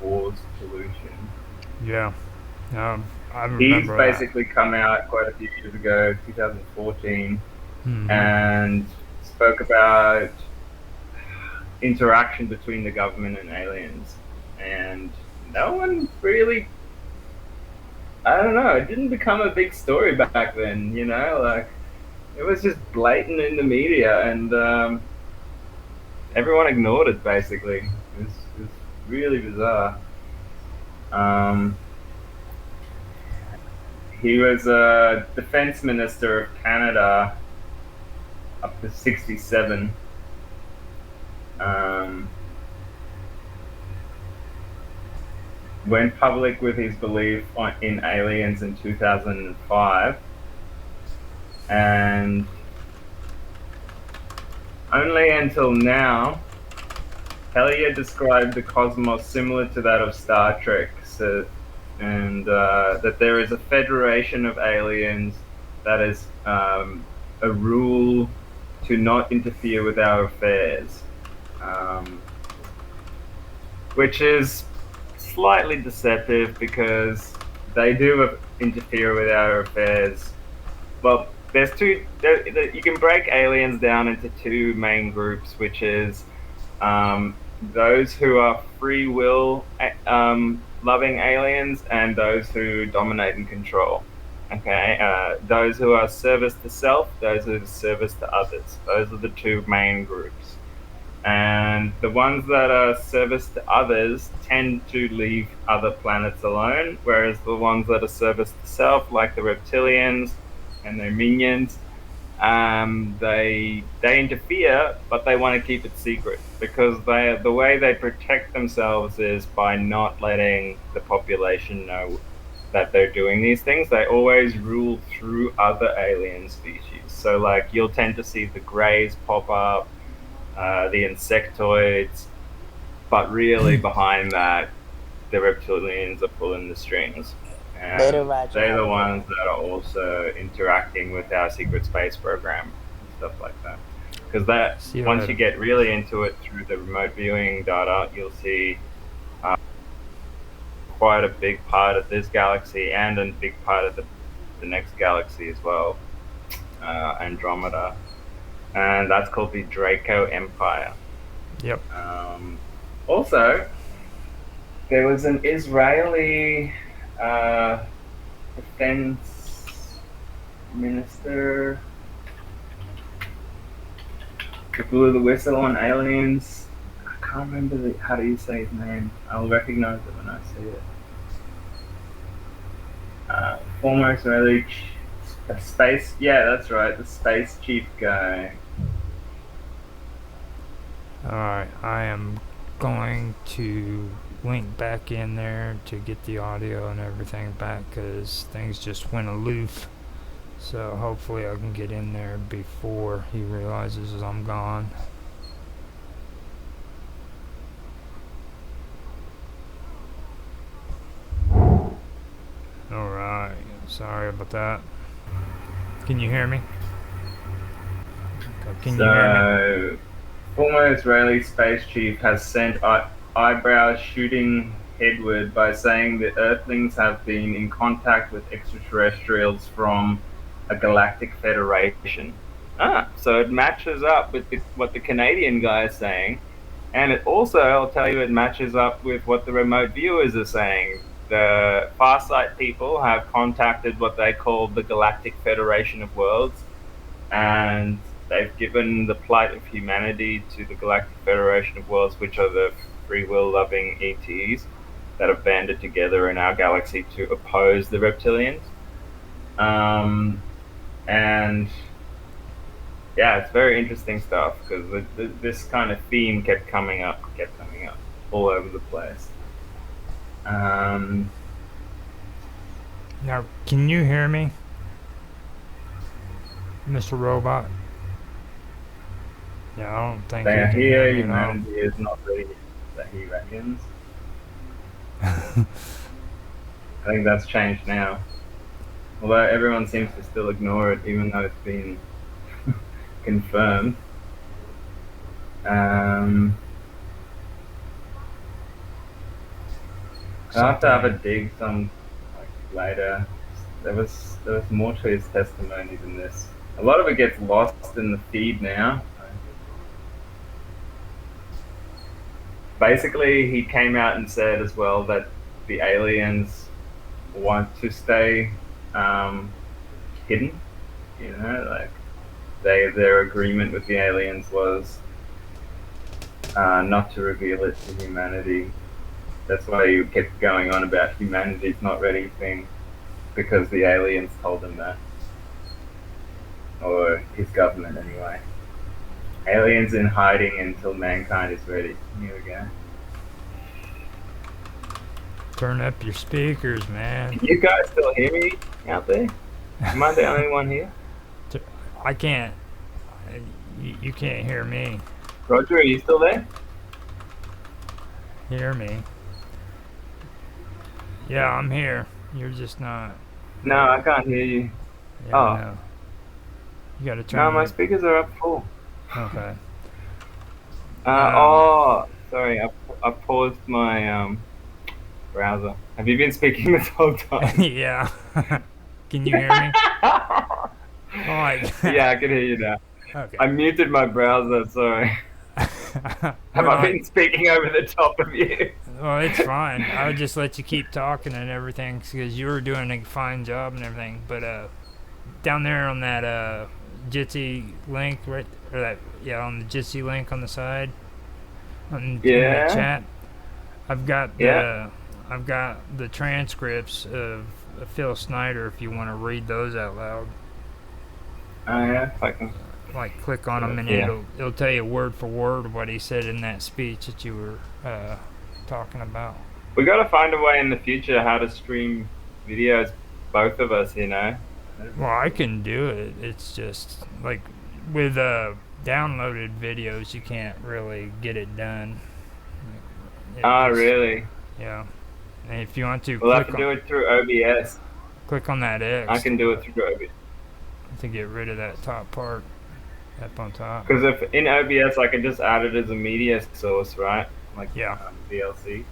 wars pollution. Yeah. I He's remember that. basically come out quite a few years ago, 2014, Hmm. and spoke about interaction between the government and aliens. And no one really, I don't know, it didn't become a big story back then, like it was just blatant in the media, and everyone ignored it basically. It was really bizarre. Um, he was a defense minister of Canada up to 67. Um, went public with his belief in aliens in 2005, and only until now, Hellier described the cosmos similar to that of Star Trek, and that there is a federation of aliens that is a rule to not interfere with our affairs, um, which is slightly deceptive because they do interfere with our affairs. Well, there's two. You can break aliens down into two main groups, which is those who are free will loving aliens and those who dominate and control. Okay, those who are service to self, those who are service to others. Those are the two main groups. And the ones that are service to others tend to leave other planets alone, whereas the ones that are service to self, like the reptilians and their minions, they interfere, but they want to keep it secret because the way they protect themselves is by not letting the population know that they're doing these things. They always rule through other alien species. So like you'll tend to see the greys pop up, the insectoids, but really behind that, the reptilians are pulling the strings. Beta And Roger, they're have the a good ones one. that are also interacting with our secret space program and stuff like that. Because that See you once you later. get really into it through the remote viewing data, you'll see quite a big part of this galaxy and a big part of the next galaxy as well, Andromeda, and that's called the Draco Empire. Yep. Also, there was an Israeli defense minister who blew the whistle on aliens. I can't remember how do you say his name. I'll recognize it when I see it. Former Israeli space. Yeah, that's right. The space chief guy. Alright, I am going to link back in there to get the audio and everything back because things just went aloof. So hopefully I can get in there before he realizes I'm gone. Alright, sorry about that. Can you hear me? Can you hear me? So, former Israeli space chief has sent eyebrows shooting headward by saying the Earthlings have been in contact with extraterrestrials from a galactic federation. So it matches up with what the Canadian guy is saying, and it also, I'll tell you, it matches up with what the remote viewers are saying. The Farsight people have contacted what they call the Galactic Federation of Worlds, and they've given the plight of humanity to the Galactic Federation of Worlds, which are the free will loving ETs that have banded together in our galaxy to oppose the reptilians. And yeah, it's very interesting stuff because this kind of theme kept coming up all over the place. Now, can you hear me, Mr. Robot? Yeah, I don't think They you can hear hear me at all. humanity is not ready, that he reckons. I think that's changed now. Although everyone seems to still ignore it, even though it's been confirmed. I'll have to have a dig some later. There was more to his testimony than this. A lot of it gets lost in the feed now. Basically, he came out and said as well that the aliens want to stay hidden. You know, like their agreement with the aliens was not to reveal it to humanity. That's why he kept going on about humanity's not ready thing, because the aliens told him that, or his government anyway. Aliens in hiding until mankind is ready. Here we go. Turn up your speakers, man. Can you guys still hear me out there? Am I the only one here? I can't. You can't hear me. Roger, are you still there? Hear me? Yeah, I'm here. You're just not. No, I can't hear you. Yeah, Oh. no. You gotta turn. No, my your- speakers are up full. Okay. Oh, sorry, I paused my browser. Have you been speaking this whole time? Yeah. Can you hear me? Like. Yeah, I can hear you now. Okay. I muted my browser, sorry. Have I been speaking over the top of you? Well, it's fine. I would just let you keep talking and everything because you were doing a fine job and everything. But down there on that Jitsi link, right, or that on the Jitsi link on the side, in that chat, I've got the transcripts of Phil Snyder. If you want to read those out loud. Oh yeah, I can. Like click on them and it'll tell you word for word what he said in that speech that you were talking about. We got to find a way in the future how to stream videos, both of us, you know. Well, I can do it. It's just like with downloaded videos, you can't really get it done. Really? Yeah. And if you want to, We'll have to do it through OBS. Click on that X. I can do it through OBS. To get rid of that top part up on top. Because if in OBS I can just add it as a media source, right? Like VLC.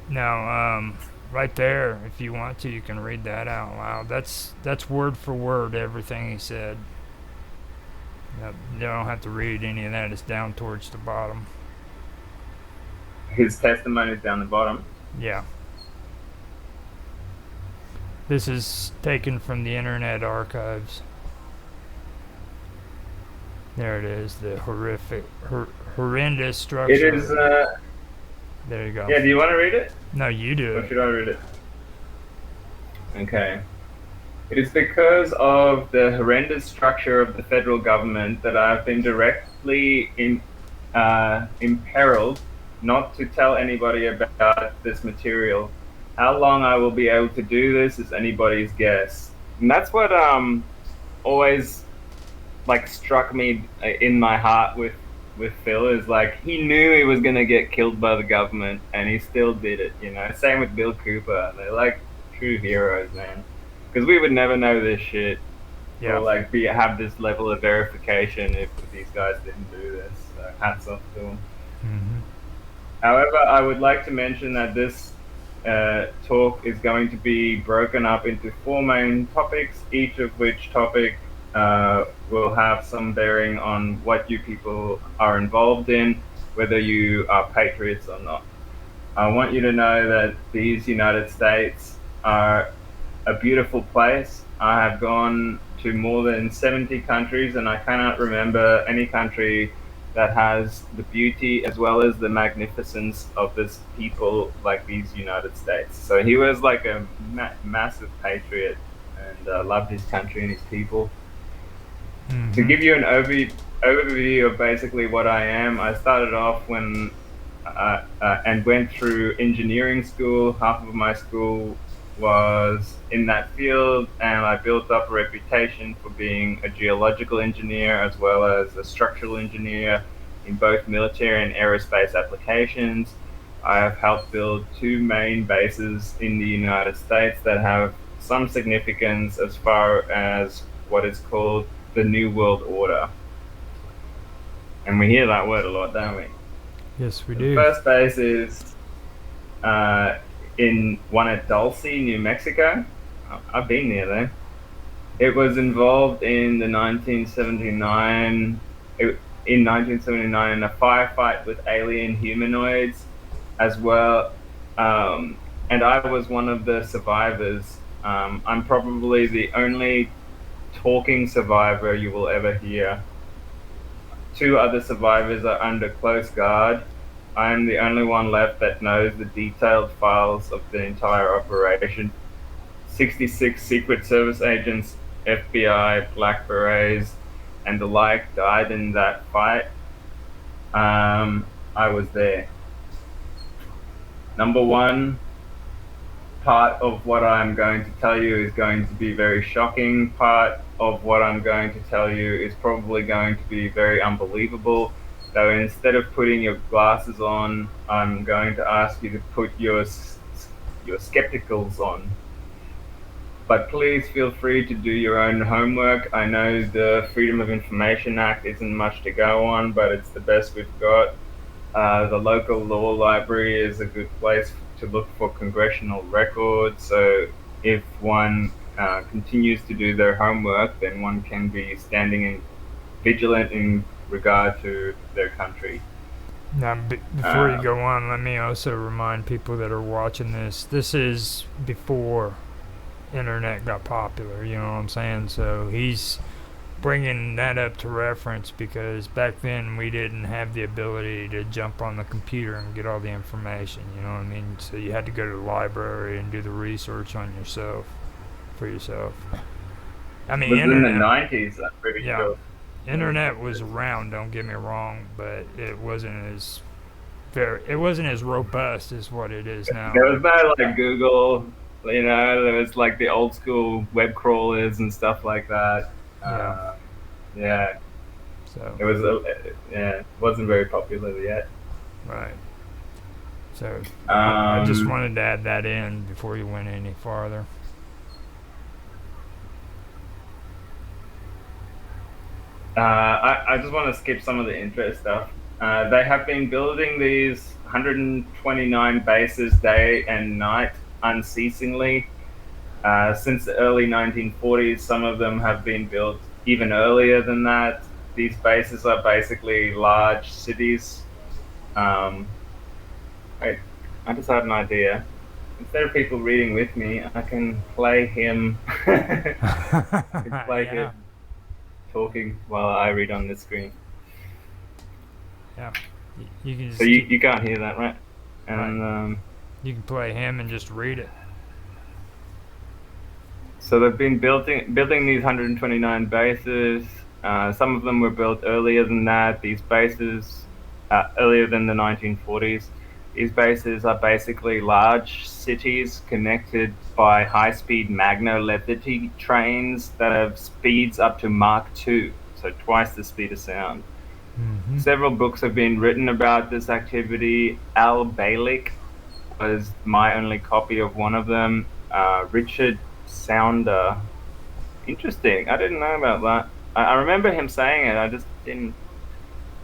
Now, right there, if you want to, you can read that out loud. That's word for word everything he said. You don't have to read any of that. It's down towards the bottom. His testimony is down the bottom. Yeah. This is taken from the Internet Archives. There it is, the horrendous structure. It is. There you go. Yeah, do you want to read it? No, you do Or it. should I read it? Okay. It is because of the horrendous structure of the federal government that I have been directly imperiled not to tell anybody about this material. How long I will be able to do this is anybody's guess. And that's what always like struck me in my heart with Phil, is like he knew he was gonna get killed by the government and he still did it, you know. Same with Bill Cooper. They're like true heroes, man. Because we would never know this shit. Yeah. Or like have this level of verification if these guys didn't do this. So hats off to them. Mm-hmm. However, I would like to mention that this talk is going to be broken up into 4 main topics, each of which topic will have some bearing on what you people are involved in, whether you are patriots or not. I want you to know that these United States are a beautiful place. I have gone to more than 70 countries and I cannot remember any country that has the beauty as well as the magnificence of this people like these United States. So he was like a massive patriot and loved his country and his people. Mm-hmm. To give you an overview of basically what I am, I started off when and went through engineering school. Half of my school was in that field, and I built up a reputation for being a geological engineer as well as a structural engineer in both military and aerospace applications. I have helped build two main bases in the United States that have some significance as far as what is called the New World Order. And we hear that word a lot, don't we? Yes, we The do. first base is in one at Dulce, New Mexico. I've been there though. It was involved in the 1979 in 1979 in a firefight with alien humanoids as well. And I was one of the survivors. I'm probably the only talking survivor you will ever hear. Two other survivors are under close guard. I am the only one left that knows the detailed files of the entire operation. 66 Secret Service agents, FBI, Black Berets, and the like died in that fight. I was there. Number one part of what I'm going to tell you is going to be very shocking. Part of what I'm going to tell you is probably going to be very unbelievable. So instead of putting your glasses on, I'm going to ask you to put your skepticals on. But please feel free to do your own homework. I know the Freedom of Information Act isn't much to go on, but it's the best we've got. The local law library is a good place to look for congressional records. So if one continues to do their homework, then one can be standing vigilant in regard to their country. Now, before you go on, let me also remind people that are watching this. This is before internet got popular. You know what I'm saying? So he's bringing that up to reference because back then we didn't have the ability to jump on the computer and get all the information, you know what I mean? So you had to go to the library and do the research on yourself, for yourself. I mean, it was in the 90s, I'm pretty sure. Internet was around, don't get me wrong, but it wasn't as robust as what it is now. There was no like Google, you know, there was like the old school web crawlers and stuff like that. Yeah. So it was it wasn't very popular yet. Right. So I just wanted to add that in before you went any farther. I just want to skip some of the intro stuff. They have been building these 129 bases day and night unceasingly since the early 1940s. Some of them have been built even earlier than that. These bases are basically large cities. Wait, I just had an idea. Instead of people reading with me, I can play him. I can play him talking while I read on the screen. Yeah, you can. Just so you can't hear that, right? And right. You can play him and just read it. So they've been building these 129 bases. Some of them were built earlier than that. These bases, earlier than the 1940s. These bases are basically large cities connected by high-speed magno-levity trains that have speeds up to Mach 2, so twice the speed of sound. Mm-hmm. Several books have been written about this activity. Al Balick was my only copy of one of them. Richard Sounder. Interesting. I didn't know about that. I remember him saying it. I just didn't.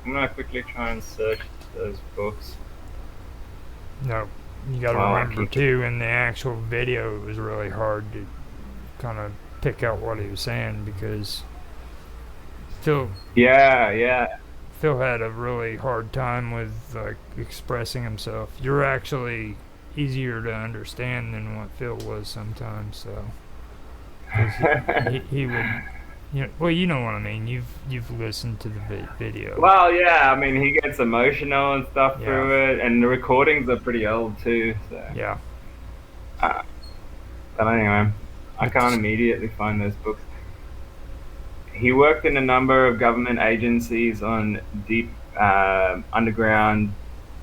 I'm going to quickly try and search those books. No, you got to remember too, in the actual video, it was really hard to kind of pick out what he was saying because Phil. Yeah. Phil had a really hard time with like expressing himself. You're actually easier to understand than what Phil was sometimes. So he would. You know, well, you know what I mean. You've listened to the video. Well, yeah. I mean, he gets emotional and stuff through it, and the recordings are pretty old too. So. Yeah. But anyway, I can't immediately find those books. He worked in a number of government agencies on deep underground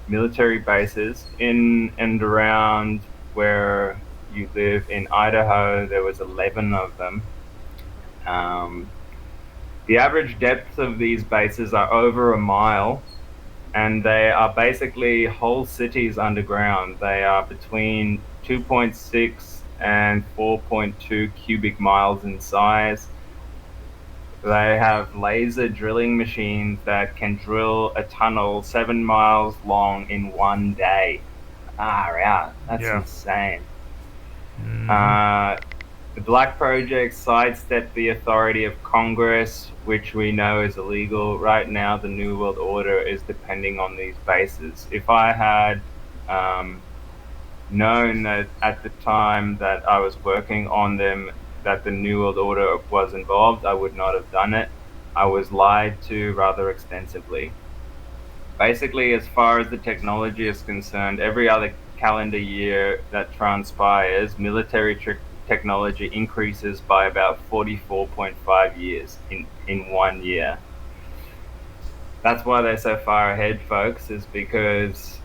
military bases in and around where you live in Idaho. There was 11 of them. Um, the average depth of these bases are over a mile, and they are basically whole cities underground. They are between 2.6 and 4.2 cubic miles in size. They have laser drilling machines that can drill a tunnel 7 miles long in one day. Ah, yeah, that's Yeah. insane. Mhm. The Black Project sidestepped the authority of Congress, which we know is illegal. Right now, the New World Order is depending on these bases. If I had known that at the time that I was working on them that the New World Order was involved, I would not have done it. I was lied to rather extensively. Basically, as far as the technology is concerned, every other calendar year that transpires, military technology increases by about 44.5 years in 1 year. That's why they're so far ahead, folks, is because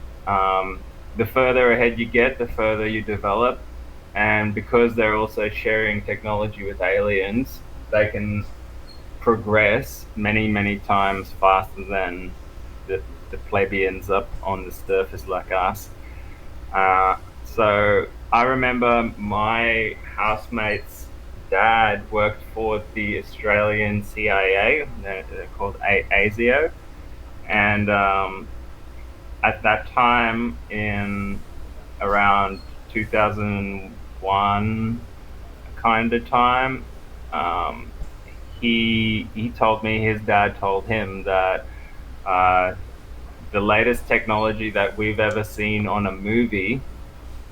the further ahead you get, the further you develop. And because they're also sharing technology with aliens, they can progress many, many times faster than the plebeians up on the surface like us. So I remember my housemate's dad worked for the Australian CIA. They're called ASIO. And at that time, in around 2001 kind of time, he told me his dad told him that the latest technology that we've ever seen on a movie,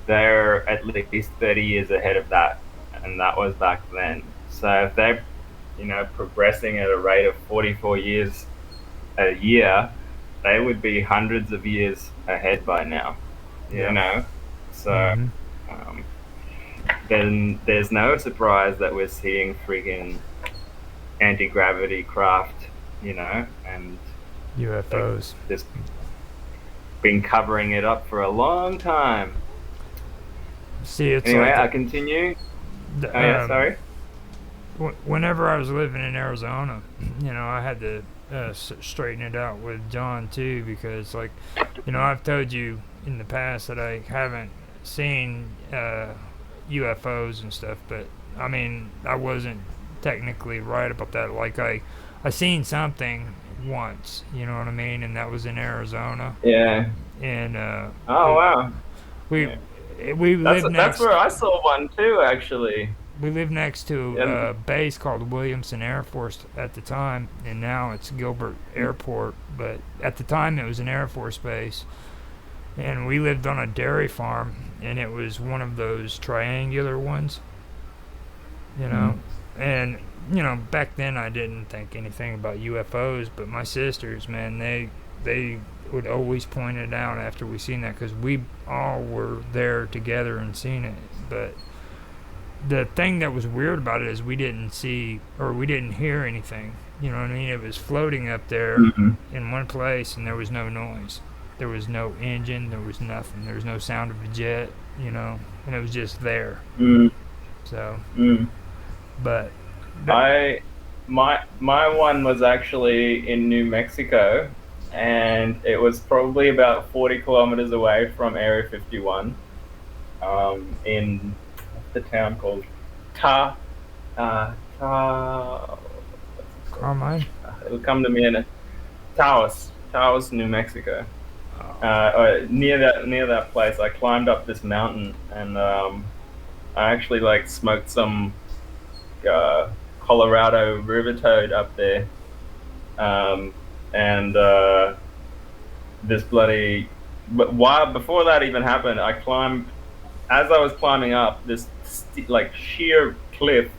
they're at least 30 years ahead of that, and that was back then. So if they're progressing at a rate of 44 years a year, they would be hundreds of years ahead by now. So Mhm. then there's no surprise that we're seeing freaking anti-gravity craft, and UFOs. just been covering it up for a long time. See, it's Anyway, like I continue. the, Oh yeah, sorry. whenever I was living in Arizona, I had to straighten it out with John too, because I've told you in the past that I haven't seen UFOs and stuff, but I mean I wasn't technically right about that. Like I seen something once, you know what I mean, and that was in Arizona, Yeah. and Oh wow. we Yeah. we That's live that's next. where I saw one too, actually. We lived next to And a base called Williamson Air Force at the time, and now it's Gilbert Airport. But at the time, it was an Air Force base, and we lived on a dairy farm, and it was one of those triangular ones, you know. And back then I didn't think anything about UFOs, but my sisters, man, they would always point it out after we seen that, because we all were there together and seen it, but the thing that was weird about it is we didn't see or we didn't hear anything. You know what I mean? It was floating up there in one place, and there was no noise. There was no engine. There was nothing. There was no sound of a jet. And it was just there. So, but my one was actually in New Mexico, and it was probably about 40 kilometers away from Area 51, in the town called Carmine. It'll come to me in Taos, New Mexico. Near that place, I climbed up this mountain, and I actually smoked some Colorado river toad up there, and this bloody. But before that even happened, I climbed. As I was climbing up this sheer cliff,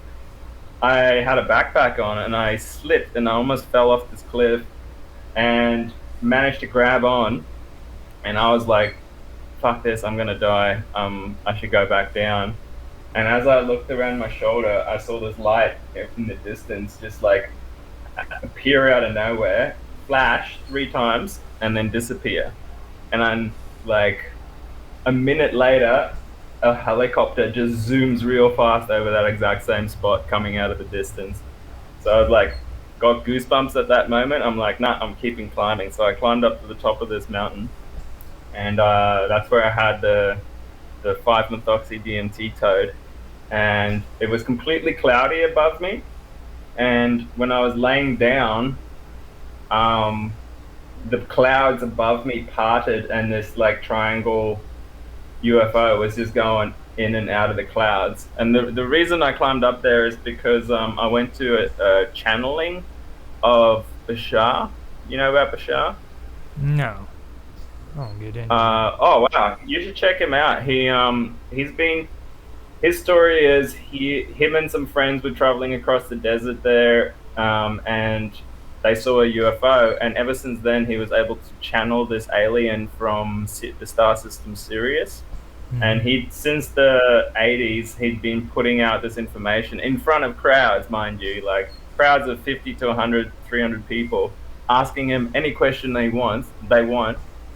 I had a backpack on, and I slipped and I almost fell off this cliff, and managed to grab on, and I was like, "Fuck this! I'm gonna die. I should go back down." And as I looked around my shoulder, I saw this light in the distance, just appear out of nowhere, flash 3 times, and then disappear. and then like a minute later, a helicopter just zooms real fast over that exact same spot coming out of the distance. So I was like, got goosebumps at that moment. I'm like, nah, I'm keeping climbing. So I climbed up to the top of this mountain, and that's where I had the 5-methoxy DMT toad, and it was completely cloudy above me. And when I was laying down, the clouds above me parted, and this like triangle UFO was just going in and out of the clouds. And the reason I climbed up there is because I went to a channeling of Bashar. You know about Bashar? No. I don't get into Oh wow, you should check him out. His story is him and some friends were traveling across the desert there, and they saw a UFO, and ever since then he was able to channel this alien from the star system Sirius. And since the 80s, he'd been putting out this information in front of crowds, mind you, like crowds of 50 to 100, 300 people, asking him any question they want,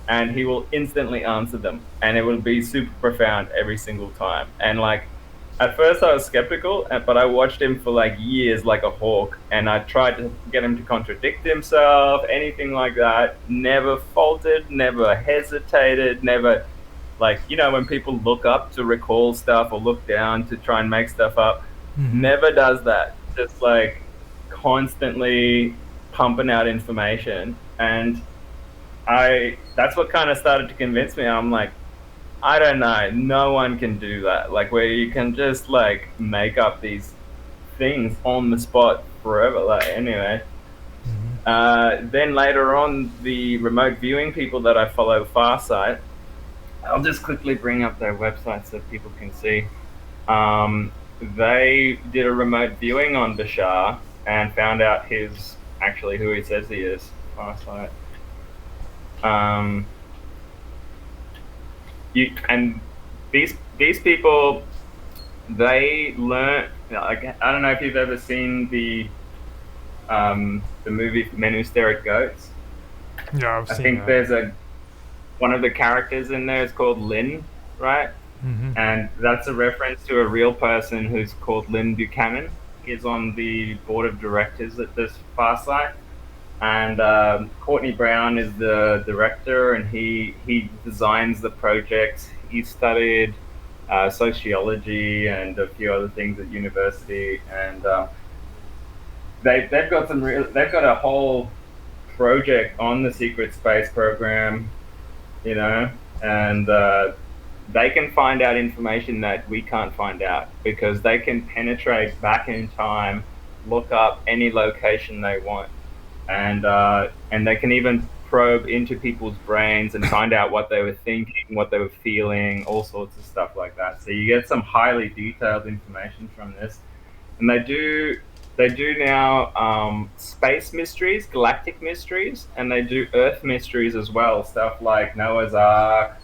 and he will instantly answer them. And it will be super profound every single time. And like, at first I was skeptical, but I watched him for like years like a hawk, and I tried to get him to contradict himself, anything like that. Never faltered, never hesitated, never... Like, you know, when people look up to recall stuff or look down to try and make stuff up, never does that. Just like constantly pumping out information. And that's what kind of started to convince me. I'm like, I don't know, no one can do that. Like, where you can just like make up these things on the spot forever. Like, anyway. Then later on, the remote viewing people that I follow, Farsight, I'll just quickly bring up their website so people can see. They did a remote viewing on Bashar and found out he's actually who he says he is. Farsight. And these people, they learn. Like, I don't know if you've ever seen the movie Men Who Stare at Goats. Yeah, I've I seen think that. there's one of the characters in there is called Lynn, right? And that's a reference to a real person who's called Lynn Buchanan. He's on the board of directors at this Farsight. And Courtney Brown is the director, and he designs the project. He studied sociology and a few other things at university, and they've got a whole project on the secret space program, you know, and they can find out information that we can't find out because they can penetrate back in time, look up any location they want, and they can even probe into people's brains and find out what they were thinking, what they were feeling, all sorts of stuff like that. So you get some highly detailed information from this, and they do now space mysteries, galactic mysteries, and they do Earth mysteries as well. Stuff like Noah's Ark,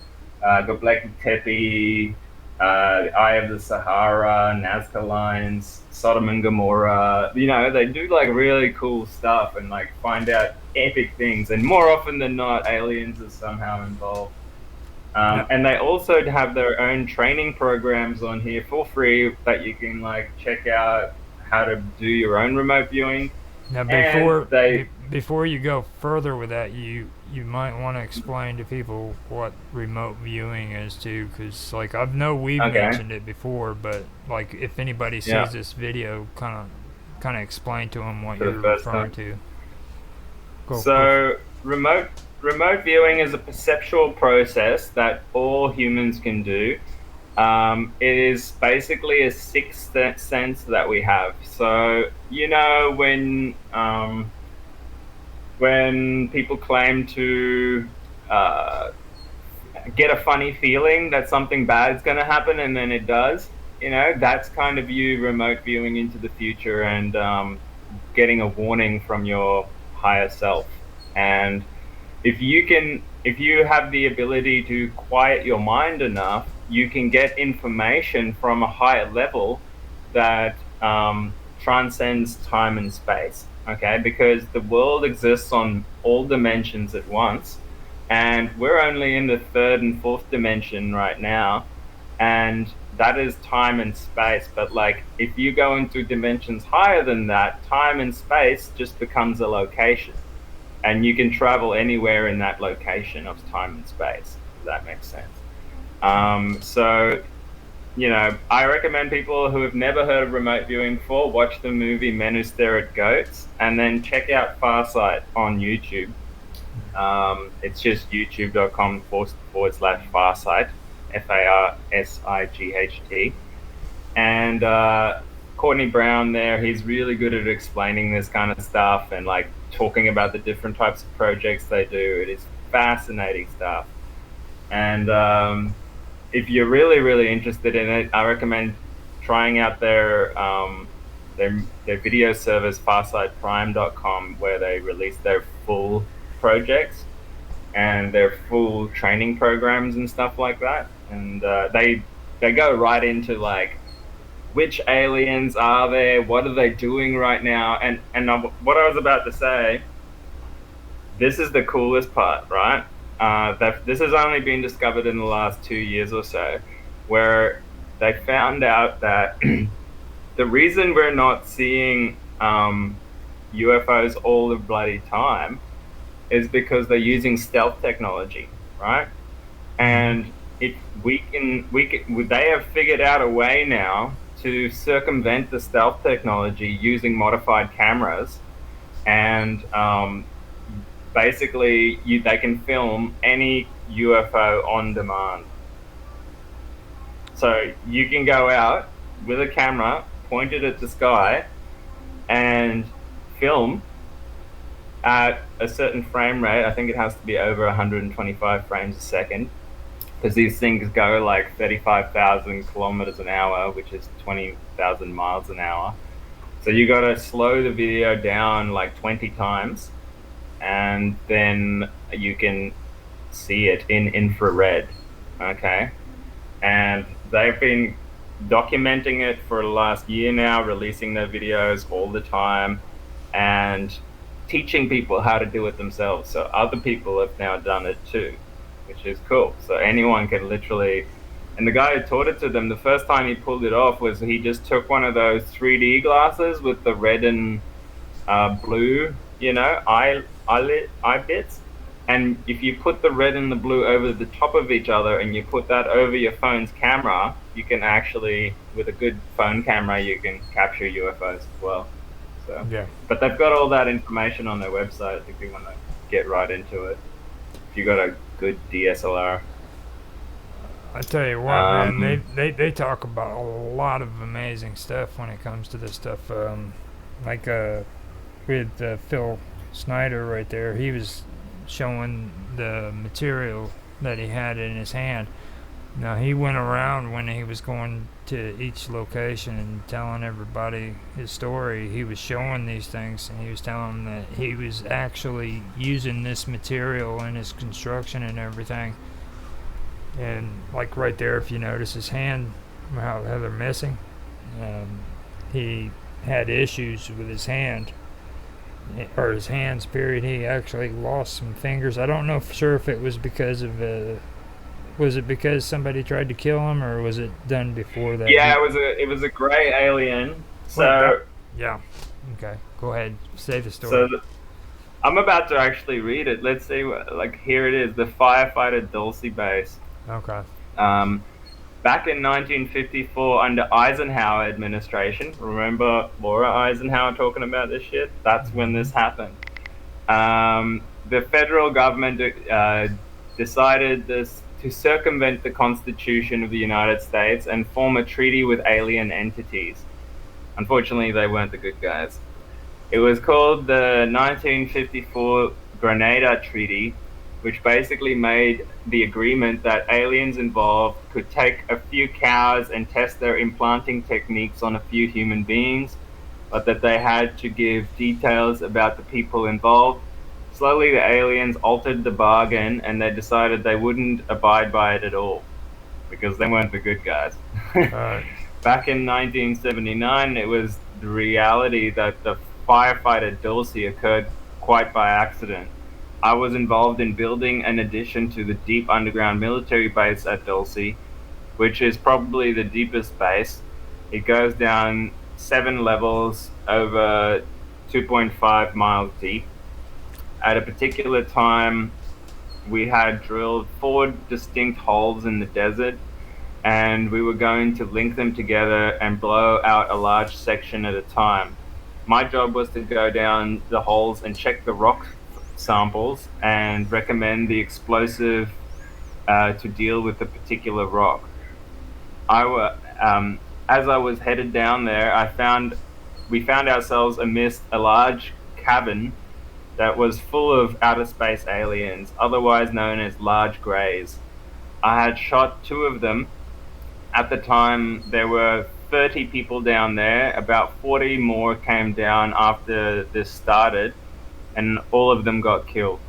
Göbekli Tepe, the Eye of the Sahara, Nazca Lines, Sodom and Gomorrah. You know, they do like really cool stuff and like find out epic things. And more often than not, aliens are somehow involved. And they also have their own training programs on here for free that you can like check out how to do your own remote viewing. Now, before you go further with that, you might want to explain to people what remote viewing is too, because like I know we've mentioned it before, but like if anybody sees this video, kind of explain to them what you're referring to. Remote viewing is a perceptual process that all humans can do. It is basically a sixth sense that we have. So, you know, when people claim to get a funny feeling that something bad is going to happen and then it does, you know, that's kind of you remote viewing into the future and getting a warning from your higher self. And if you have the ability to quiet your mind enough, you can get information from a higher level that transcends time and space, okay? Because the world exists on all dimensions at once, and we're only in the third and fourth dimension right now, and that is time and space. But like, if you go into dimensions higher than that, time and space just becomes a location, and you can travel anywhere in that location of time and space. If that makes sense. So, you know, I recommend people who have never heard of remote viewing before watch the movie Men Who Stare at Goats, and then check out Farsight on YouTube. It's just youtube.com/Farsight, FARSIGHT. And Courtney Brown there, he's really good at explaining this kind of stuff and like talking about the different types of projects they do. It is fascinating stuff. And if you're really, really interested in it, I recommend trying out their video service, farsightprime.com, where they release their full projects and their full training programs and stuff like that. And they go right into like, which aliens are there? What are they doing right now? And what I was about to say, this is the coolest part, right? This has only been discovered in the last 2 years or so, where they found out that the reason we're not seeing UFOs all the bloody time is because they're using stealth technology, right? And if they have figured out a way now to circumvent the stealth technology using modified cameras, and basically they can film any UFO on demand. So you can go out with a camera pointed at the sky and film at a certain frame rate. I think it has to be over 125 frames a second, because these things go like 35,000 kilometers an hour, which is 20,000 miles an hour. So you got to slow the video down like 20 times, and then you can see it in infrared. Okay, and they've been documenting it for the last year now, releasing their videos all the time, and teaching people how to do it themselves. So other people have now done it too, which is cool. So anyone can literally, and the guy who taught it to them, the first time he pulled it off was he just took one of those 3D glasses with the red and blue, you know, eye bits. And if you put the red and the blue over the top of each other and you put that over your phone's camera, you can actually, with a good phone camera, you can capture UFOs as well. So, Yeah. But they've got all that information on their website if you want to get right into it. If you got a good DSLR. I tell you what, man, they talk about a lot of amazing stuff when it comes to this stuff. Like with Phil Snyder right there, he was showing the material that he had in his hand. Now, he went around when he was going to each location and telling everybody his story. He was showing these things, and he was telling them that he was actually using this material in his construction and everything. And like right there, if you notice his hand, how they're missing, he had issues with his hand, or his hands, period. He actually lost some fingers. I don't know for sure if it was because of was it because somebody tried to kill him, or was it done before that? Yeah, it was a gray alien. So yeah, okay, go ahead, say the story. So I'm about to actually read it. Let's see, like, here it is, the Firefighter Dulce base. Okay. Back in 1954, under Eisenhower administration, remember Laura Eisenhower talking about this shit? That's when this happened. The federal government decided to circumvent the Constitution of the United States and form a treaty with alien entities. Unfortunately, they weren't the good guys. It was called the 1954 Grenada Treaty, which basically made the agreement that aliens involved could take a few cows and test their implanting techniques on a few human beings, but that they had to give details about the people involved. Slowly, the aliens altered the bargain, and they decided they wouldn't abide by it at all, because they weren't the good guys. Back in 1979, it was the reality that the Firefighter Dulce occurred quite by accident. I was involved in building an addition to the deep underground military base at Dulce, which is probably the deepest base. It goes down 7 levels over 2.5 miles deep. At a particular time, we had drilled 4 distinct holes in the desert, and we were going to link them together and blow out a large section at a time. My job was to go down the holes and check the rock samples and recommend the explosive to deal with the particular rock. As I was headed down there, we found ourselves amidst a large cabin that was full of outer space aliens, otherwise known as large greys. I had shot 2 of them. At the time, there were 30 people down there. About 40 more came down after this started, and all of them got killed.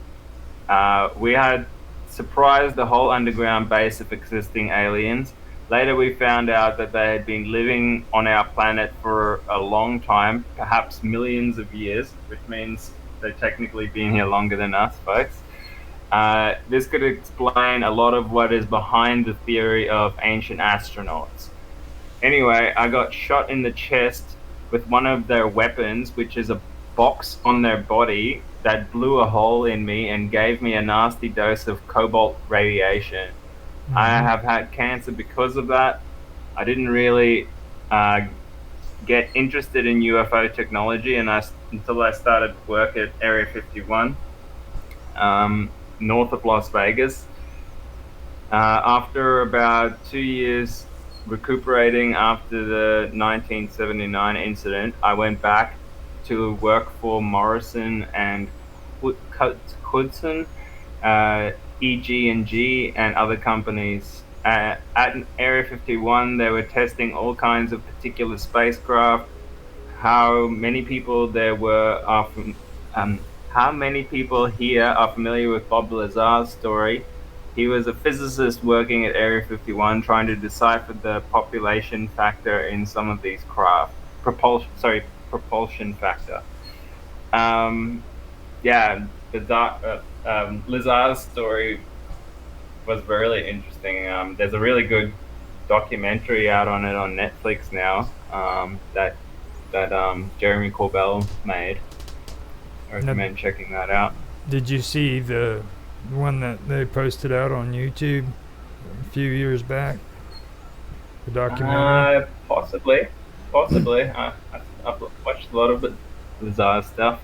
We had surprised the whole underground base of existing aliens. Later, we found out that they had been living on our planet for a long time, perhaps millions of years, which means they've technically been here longer than us, folks. This could explain a lot of what is behind the theory of ancient astronauts. Anyway, I got shot in the chest with one of their weapons, which is a box on their body that blew a hole in me and gave me a nasty dose of cobalt radiation. Mm-hmm. I have had cancer because of that. I didn't really get interested in UFO technology until I started work at Area 51, north of Las Vegas. After about 2 years recuperating after the 1979 incident, I went back to work for Morrison and Knudsen, EG&G, and other companies. At Area 51, they were testing all kinds of particular spacecraft. How many people here are familiar with Bob Lazar's story? He was a physicist working at Area 51 trying to decipher the population factor in some of these craft. Propulsion factor. Lazar's story was really interesting. There's a really good documentary out on it on Netflix now that Jeremy Corbell made. I recommend checking that out. Did you see the one that they posted out on YouTube a few years back? The documentary? Possibly. I've watched a lot of the Lazar stuff.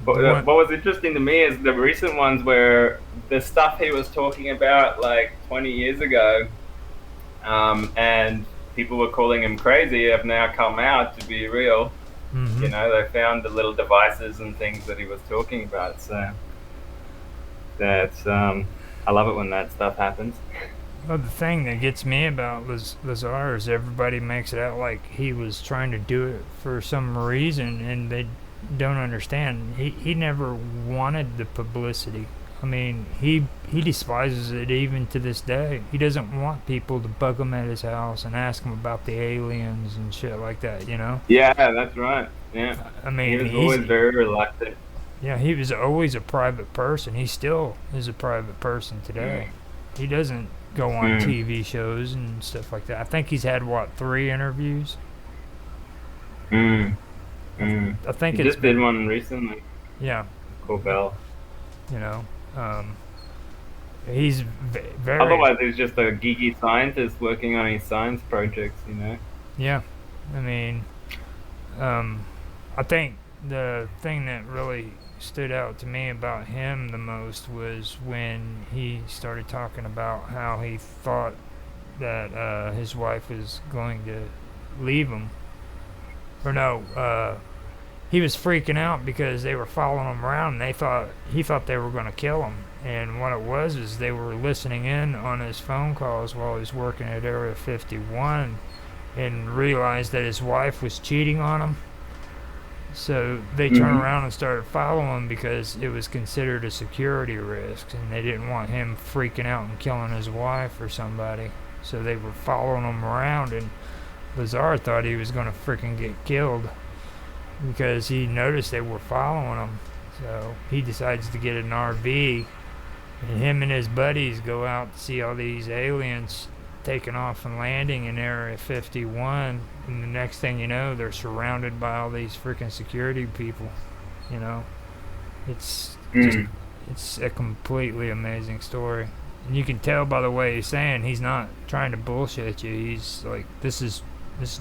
But what was interesting to me is the recent ones where the stuff he was talking about like 20 years ago, and people were calling him crazy, have now come out to be real. Mm-hmm. You know, they found the little devices and things that he was talking about. So that's I love it when that stuff happens. Well, the thing that gets me about Lazar is everybody makes it out like he was trying to do it for some reason, and they don't understand. He never wanted the publicity. I mean, he despises it even to this day. He doesn't want people to bug him at his house and ask him about the aliens and shit like that, you know? Yeah, that's right. Yeah. I mean, he was always very reluctant. Yeah, he was always a private person. He still is a private person today. He doesn't go on TV shows and stuff like that. I think he's had, 3 interviews? I think he just did one recently. Yeah. Corbell. You know, he's very... Otherwise, he's just a geeky scientist working on his science projects, you know? Yeah. I mean, I think the thing that really stood out to me about him the most was when he started talking about how he thought that his wife was going to leave him. Or no, he was freaking out because they were following him around, and he thought they were going to kill him. And what it was is they were listening in on his phone calls while he was working at Area 51 and realized that his wife was cheating on him. So they turned around and started following him because it was considered a security risk, and they didn't want him freaking out and killing his wife or somebody. So they were following him around, and Lazar thought he was going to freaking get killed because he noticed they were following him. So he decides to get an RV, and him and his buddies go out to see all these aliens taking off and landing in Area 51. And the next thing you know, they're surrounded by all these freaking security people. You know, it's just, it's a completely amazing story. And you can tell by the way he's saying he's not trying to bullshit you. He's like, this is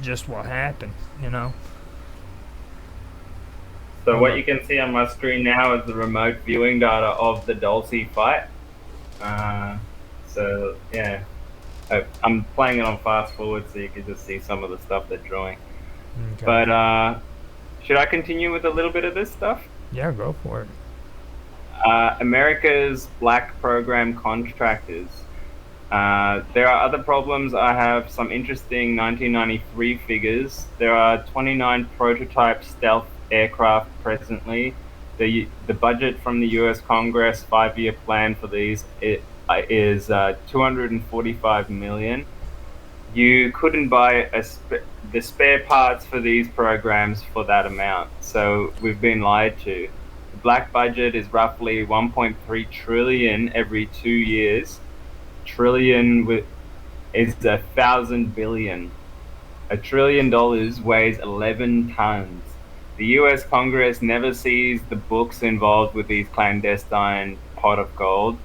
just what happened, you know. So what you can see on my screen now is the remote viewing data of the Dulce fight. So yeah, I'm playing it on fast forward so you can just see some of the stuff they're drawing. Okay. But should I continue with a little bit of this stuff? Yeah, go for it. America's black program contractors. There are other problems. I have some interesting 1993 figures. There are 29 prototype stealth aircraft presently. The budget from the U.S. Congress 5-year plan for these is $245 million. You couldn't buy the spare parts for these programs for that amount. So we've been lied to. The black budget is roughly 1.3 trillion every 2 years. Trillion is 1,000 billion. $1 trillion weighs 11 tons. The U.S. Congress never sees the books involved with these clandestine pot of gold.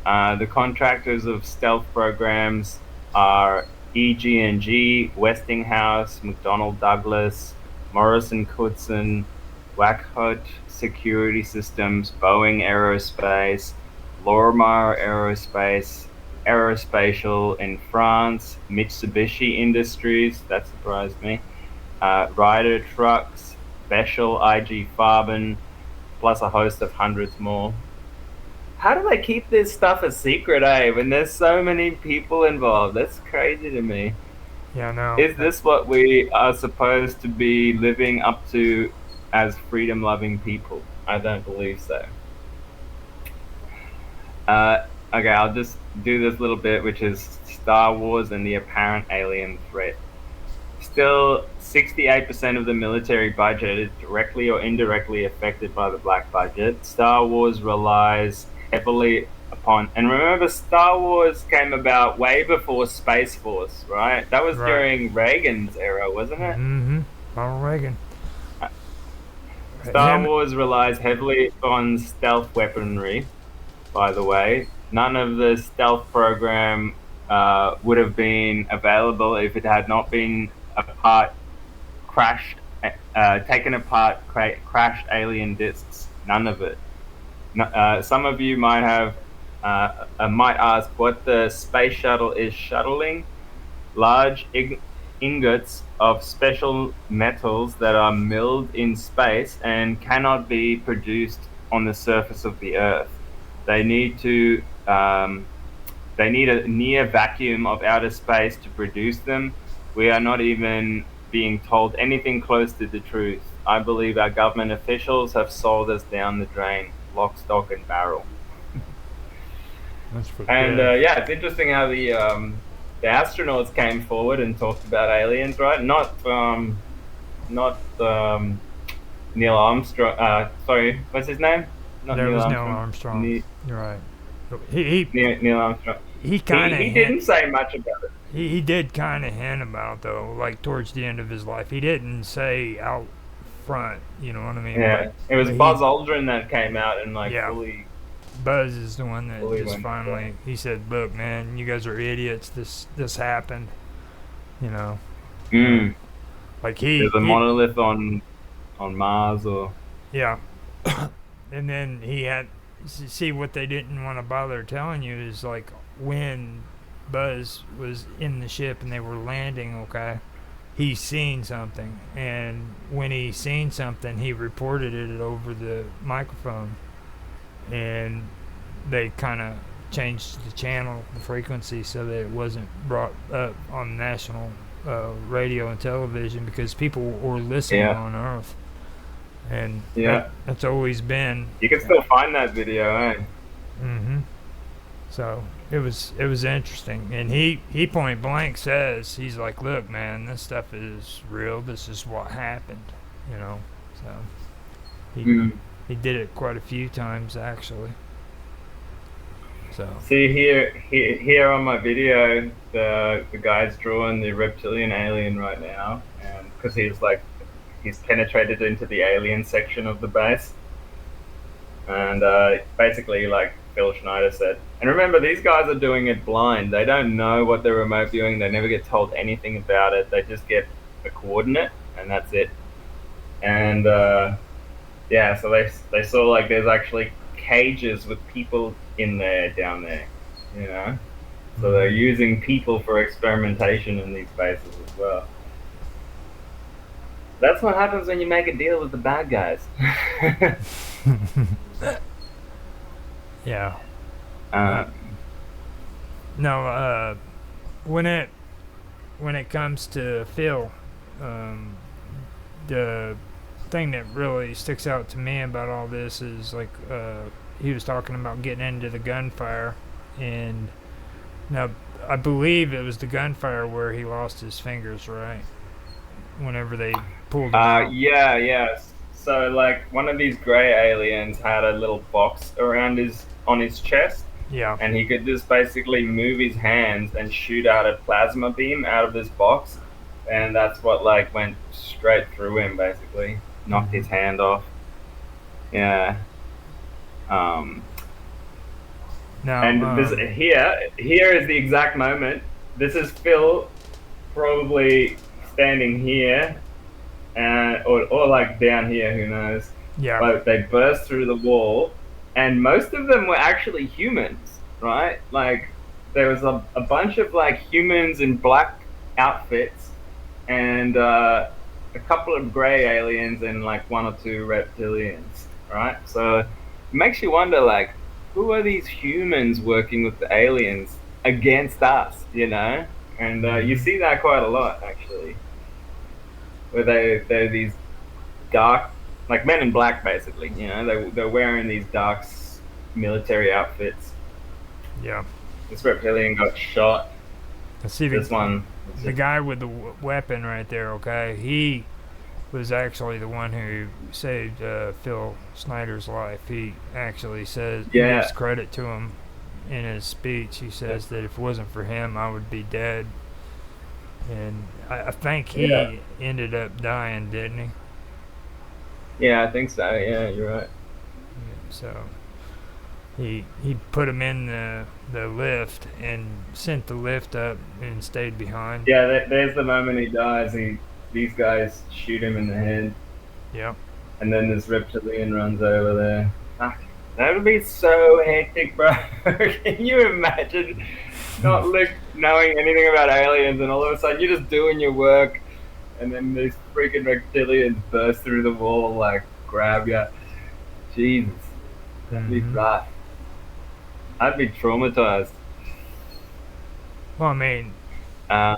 The contractors of stealth programs are EG&G, Westinghouse, McDonnell Douglas, Morrison Knudsen, Wackhut Security Systems, Boeing Aerospace, Lorimar Aerospatial in France, Mitsubishi Industries, that surprised me, Ryder Trucks, Bechtel, IG Farben, plus a host of hundreds more. How do they keep this stuff a secret, when there's so many people involved? That's crazy to me. Yeah, no. Is this what we are supposed to be living up to as freedom-loving people? I don't believe so. Okay, I'll just do this little bit, which is Star Wars and the apparent alien threat. Still, 68% of the military budget is directly or indirectly affected by the black budget. Star Wars relies heavily upon, and remember, Star Wars came about way before Space Force, right? That was during Reagan's era, wasn't it? Mm-hmm. Ronald Reagan. Star Wars relies heavily on stealth weaponry, by the way. None of the stealth program would have been available if it had not been taken apart, crashed alien discs. None of it. Some of you might ask what the space shuttle is shuttling. Large ingots of special metals that are milled in space and cannot be produced on the surface of the Earth. They need a near vacuum of outer space to produce them. We are not even being told anything close to the truth. I believe our government officials have sold us down the drain, lock, stock, and barrel. That's and yeah, it's interesting how the astronauts came forward and talked about aliens, right? Not Neil Armstrong. Sorry, what's his name? Not there Neil was Armstrong. Neil Armstrong. You're right. Neil Armstrong. He kind of. He didn't say much about it. He did kind of hint about, though, like towards the end of his life. He didn't say out front, you know what I mean? Yeah, it was Buzz Aldrin that came out and fully. Buzz is the one that just finally. Yeah. He said, "Look, man, you guys are idiots. This happened." You know. Like there's a monolith on Mars, or. Yeah. And then he had. See, what they didn't want to bother telling you is like when Buzz was in the ship and they were landing, okay, he seen something, and when he seen something, he reported it over the microphone, and they kind of changed the channel, the frequency, so that it wasn't brought up on national radio and television because people were listening on Earth. And that's always been. You can still find that video, eh? Mm-hmm. So it was interesting, and he point blank says, he's like, "Look, man, this stuff is real. This is what happened," you know. So He did it quite a few times actually. So See here on my video, the guy's drawing the reptilian alien right now, and because he's penetrated into the alien section of the base, and basically like Phil Schneider said. And remember, these guys are doing it blind. They don't know what they're remote viewing. They never get told anything about it. They just get a coordinate, and that's it. And yeah, so they saw like there's actually cages with people in there down there, you know. So they're using people for experimentation in these bases as well. That's what happens when you make a deal with the bad guys. yeah. uh, No, when it comes to Phil, the thing that really sticks out to me about all this is like he was talking about getting into the gunfire, and now I believe it was the gunfire where he lost his fingers, right? Whenever they pulled him out. yeah. So like one of these gray aliens had a little box around on his chest, Yeah. and he could just basically move his hands and shoot out a plasma beam out of this box, and that's what like went straight through him, basically knocked his hand off. Yeah. Now, And this here is the exact moment. This is Phil probably standing here, or like down here, who knows. yeah. But they burst through the wall, and most of them were actually humans, right? Like there was a bunch of like humans in black outfits, and a couple of gray aliens, and like one or two reptilians, right? So it makes you wonder, like, who are these humans working with the aliens against us, you know? And you see that quite a lot, actually, where they're these dark, like Men in Black, basically. You know, they're wearing these dark military outfits. Yeah. This reptilian got shot. Let's see This one. the guy with the weapon right there. Okay, he was actually the one who saved Phil Snyder's life. He actually says, Yeah. gives credit to him in his speech. He says that if it wasn't for him, I would be dead. And I think he Yeah. ended up dying, didn't he? Yeah, I think so. Yeah, you're right. So he put him in the lift and sent the lift up and stayed behind. Yeah, there's the moment he dies. These guys shoot him in the head, Yep. and then this reptilian runs over there. Fuck, that would be so hectic, bro. Can you imagine not knowing anything about aliens, and all of a sudden you're just doing your work, and then these freaking reptilians burst through the wall, like grab you? Jesus, that'd be Mhm. rough. I'd be traumatized. Well, I mean, Uh,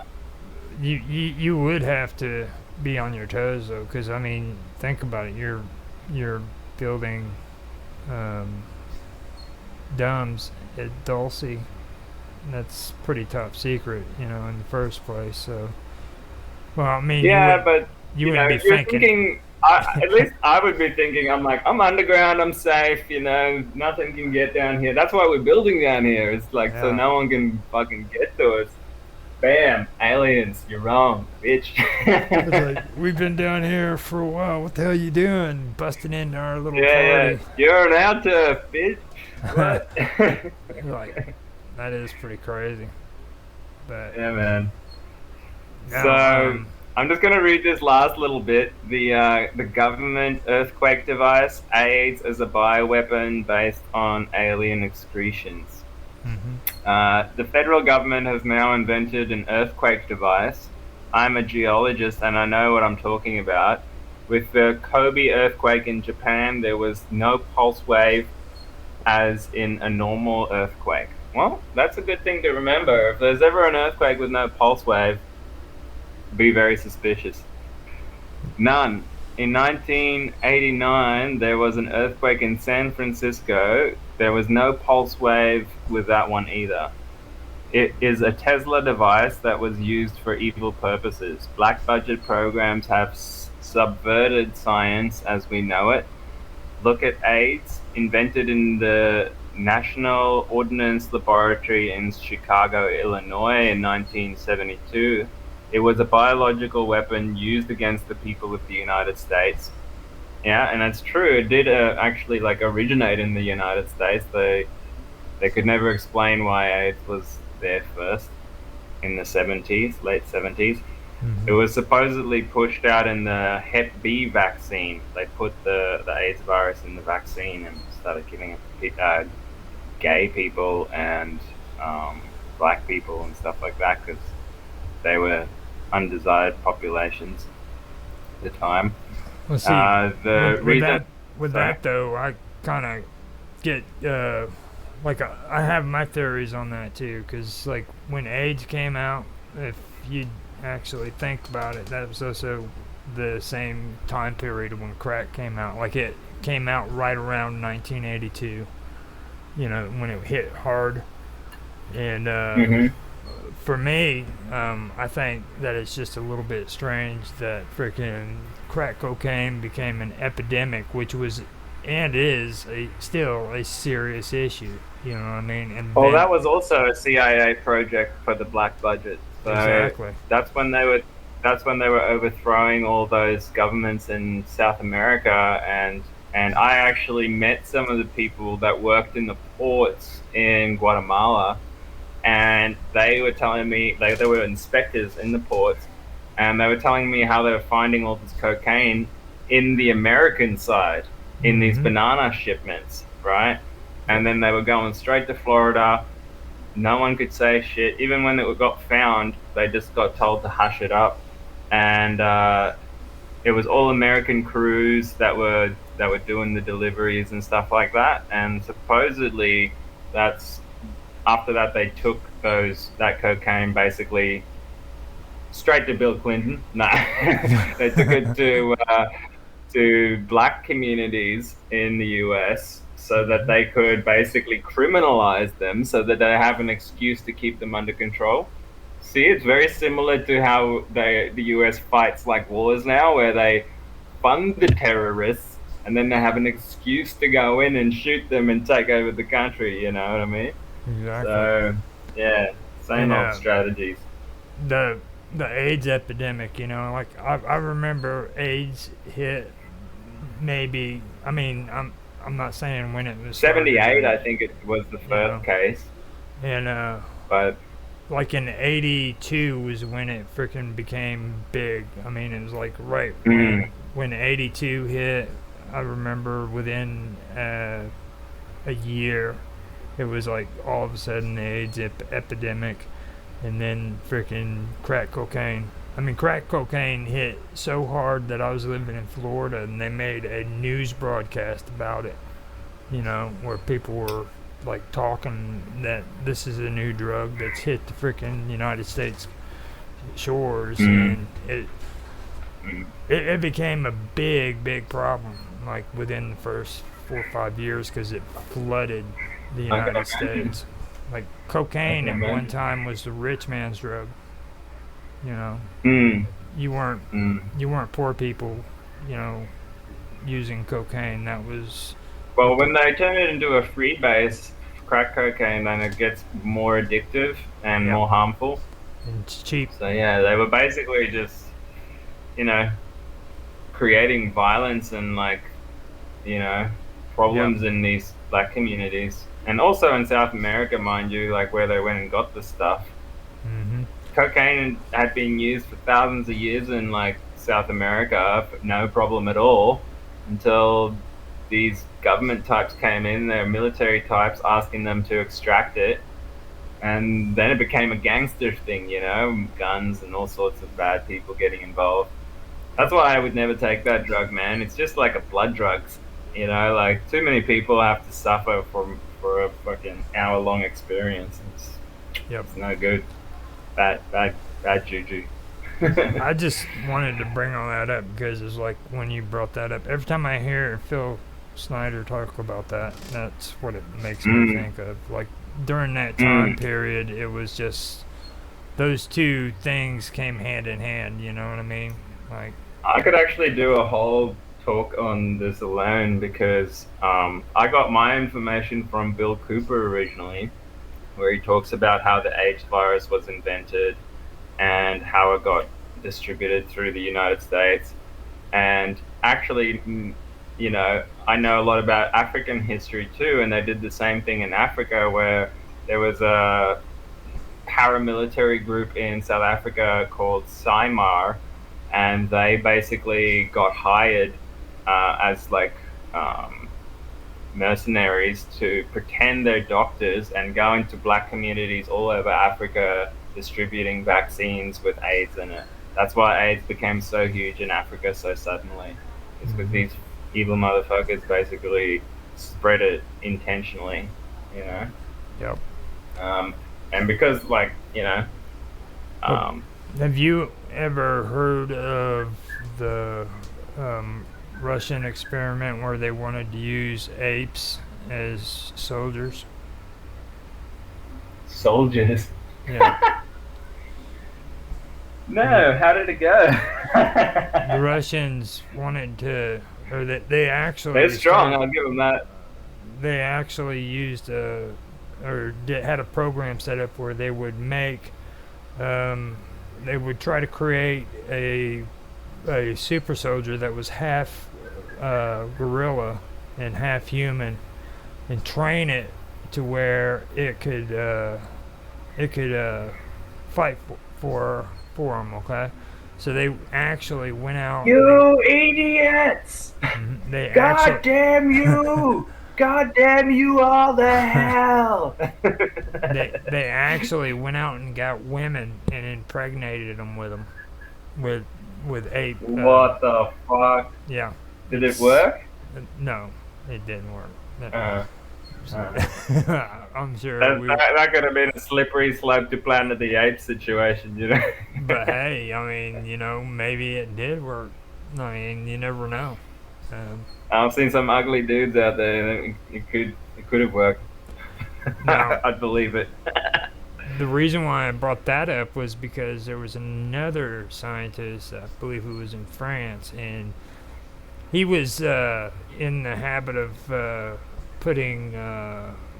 you would have to be on your toes though, because I mean, think about it. You're building DUMBs at Dulce. That's pretty top secret, you know, in the first place. So, well, I mean, yeah, but you you know, wouldn't be you're thinking. thinking. At least I would be thinking. I'm like, I'm underground. I'm safe. You know, nothing can get down here. That's why we're building down here. It's like so Yeah. no one can fucking get to us. Bam, aliens. You're wrong, bitch. It's like, we've been down here for a while. What the hell you doing? Busting into our little yeah, party. you're an out turf, bitch. What? You're like, that is pretty crazy. But Yeah, man. now, So I'm just gonna read this last little bit. The government earthquake device aids as a bioweapon based on alien excretions. mhm. The federal government has now invented an earthquake device. I'm a geologist and I know what I'm talking about. With the Kobe earthquake in Japan, there was no pulse wave as in a normal earthquake. Well, that's a good thing to remember. If there's ever an earthquake with no pulse wave, be very suspicious. None. In 1989, there was an earthquake in San Francisco. There was no pulse wave with that one either. It is a Tesla device that was used for evil purposes. Black budget programs have subverted science as we know it. look at AIDS, invented in the National Ordnance Laboratory in Chicago, Illinois in 1972. It was a biological weapon used against the people of the United States. Yeah, and that's true. It did actually like originate in the United States. They could never explain why AIDS was there first in the 70s, late 70s. It was supposedly pushed out in the Hep B vaccine. They put the AIDS virus in the vaccine and started giving it gay people and black people and stuff like that because they were undesired populations at the time. Well, see, The reason with sorry. that though, I kind of get like I have my theories on that too, because like when AIDS came out, if you actually think about it, that was also the same time period when crack came out. Like it came out right around 1982, you know, when it hit hard. And for me, I think that it's just a little bit strange that freaking crack cocaine became an epidemic, which was and is still a serious issue. You know what I mean? And Well, then- that was also a CIA project for the black budget. So Exactly. that's when they were overthrowing all those governments in South America, and I actually met some of the people that worked in the ports in Guatemala, and they were telling me they were inspectors in the ports, and they were telling me how they were finding all this cocaine in the American side in these banana shipments, right? And then they were going straight to Florida. No one could say shit. Even when it got found, they just got told to hush it up. And it was all American crews that were doing the deliveries and stuff like that. And supposedly, that's after that they took that cocaine basically straight to Bill Clinton. No, they took it to black communities in the U.S. so that they could basically criminalize them so that they have an excuse to keep them under control. See, it's very similar to how the US fights like wars now, where they fund the terrorists and then they have an excuse to go in and shoot them and take over the country, you know what I mean? Exactly. So, yeah, same And, old strategies. the AIDS epidemic, you know, like I remember AIDS hit maybe, I mean, I'm not saying when it was 78, started, I think it was the first case, and but like in 82 was when it freaking became big. I mean, it was like right when 82 hit. I remember within a year, it was like all of a sudden the AIDS epidemic, and then freaking crack cocaine. I mean, crack cocaine hit so hard that I was living in Florida, and they made a news broadcast about it. You know, where people were like talking that this is a new drug that's hit the freaking United States shores, and it became a big problem. Like within the first 4 or 5 years, because it flooded the United States. Like cocaine at one time was the rich man's drug. You know, you weren't poor people, you know, using cocaine. That was well, when they turn it into a free base crack cocaine, then it gets more addictive and more harmful. and it's cheap. So yeah, they were basically just, you know, creating violence and like, you know, problems in these black communities, and also in South America, mind you, like where they went and got the stuff. Cocaine had been used for thousands of years in like South America, no problem at all, until these government types came in, they're military types, asking them to extract it, and then it became a gangster thing, you know, guns and all sorts of bad people getting involved. That's why I would never take that drug, man. It's just like a blood drug, you know, like too many people have to suffer for a fucking hour-long experience. It's no good. Bad juju. I just wanted to bring all that up because it's like when you brought that up, every time I hear Phil Snyder talk about that, that's what it makes me think of. Like during that time period, it was just those two things came hand in hand. You know what I mean? Like I could actually do a whole talk on this alone because I got my information from Bill Cooper originally, where he talks about how the AIDS virus was invented and how it got distributed through the United States. And actually, I know a lot about African history too, and they did the same thing in Africa where there was a paramilitary group in South Africa called SIMAR, and they basically got hired as like mercenaries to pretend they're doctors and go into black communities all over Africa distributing vaccines with AIDS in it. That's why AIDS became so huge in Africa so suddenly. It's because these evil motherfuckers basically spread it intentionally, you know? Yep. And because, Have you ever heard of the Russian experiment where they wanted to use apes as soldiers? soldiers. Yeah. No, how did it go? The Russians wanted to, or they actually. They're strong, I'll give them that. They actually used had a program set up where they would make, they would try to create a super soldier that was half gorilla and half human, and train it to where it could fight for them. Okay, so they actually went out. You idiots! They God damn you! God damn you all the hell! they actually went out and got women and impregnated them with ape. What the fuck? Yeah. Did it work? No, it didn't work. I'm sure. That could have been a slippery slope to Planet of the Apes situation, you know. But hey, I mean, maybe it did work. I mean, you never know. I've seen some ugly dudes out there. It could have worked. No. I'd believe it. The reason why I brought that up was because there was another scientist, I believe, who was in France, and he was in the habit of putting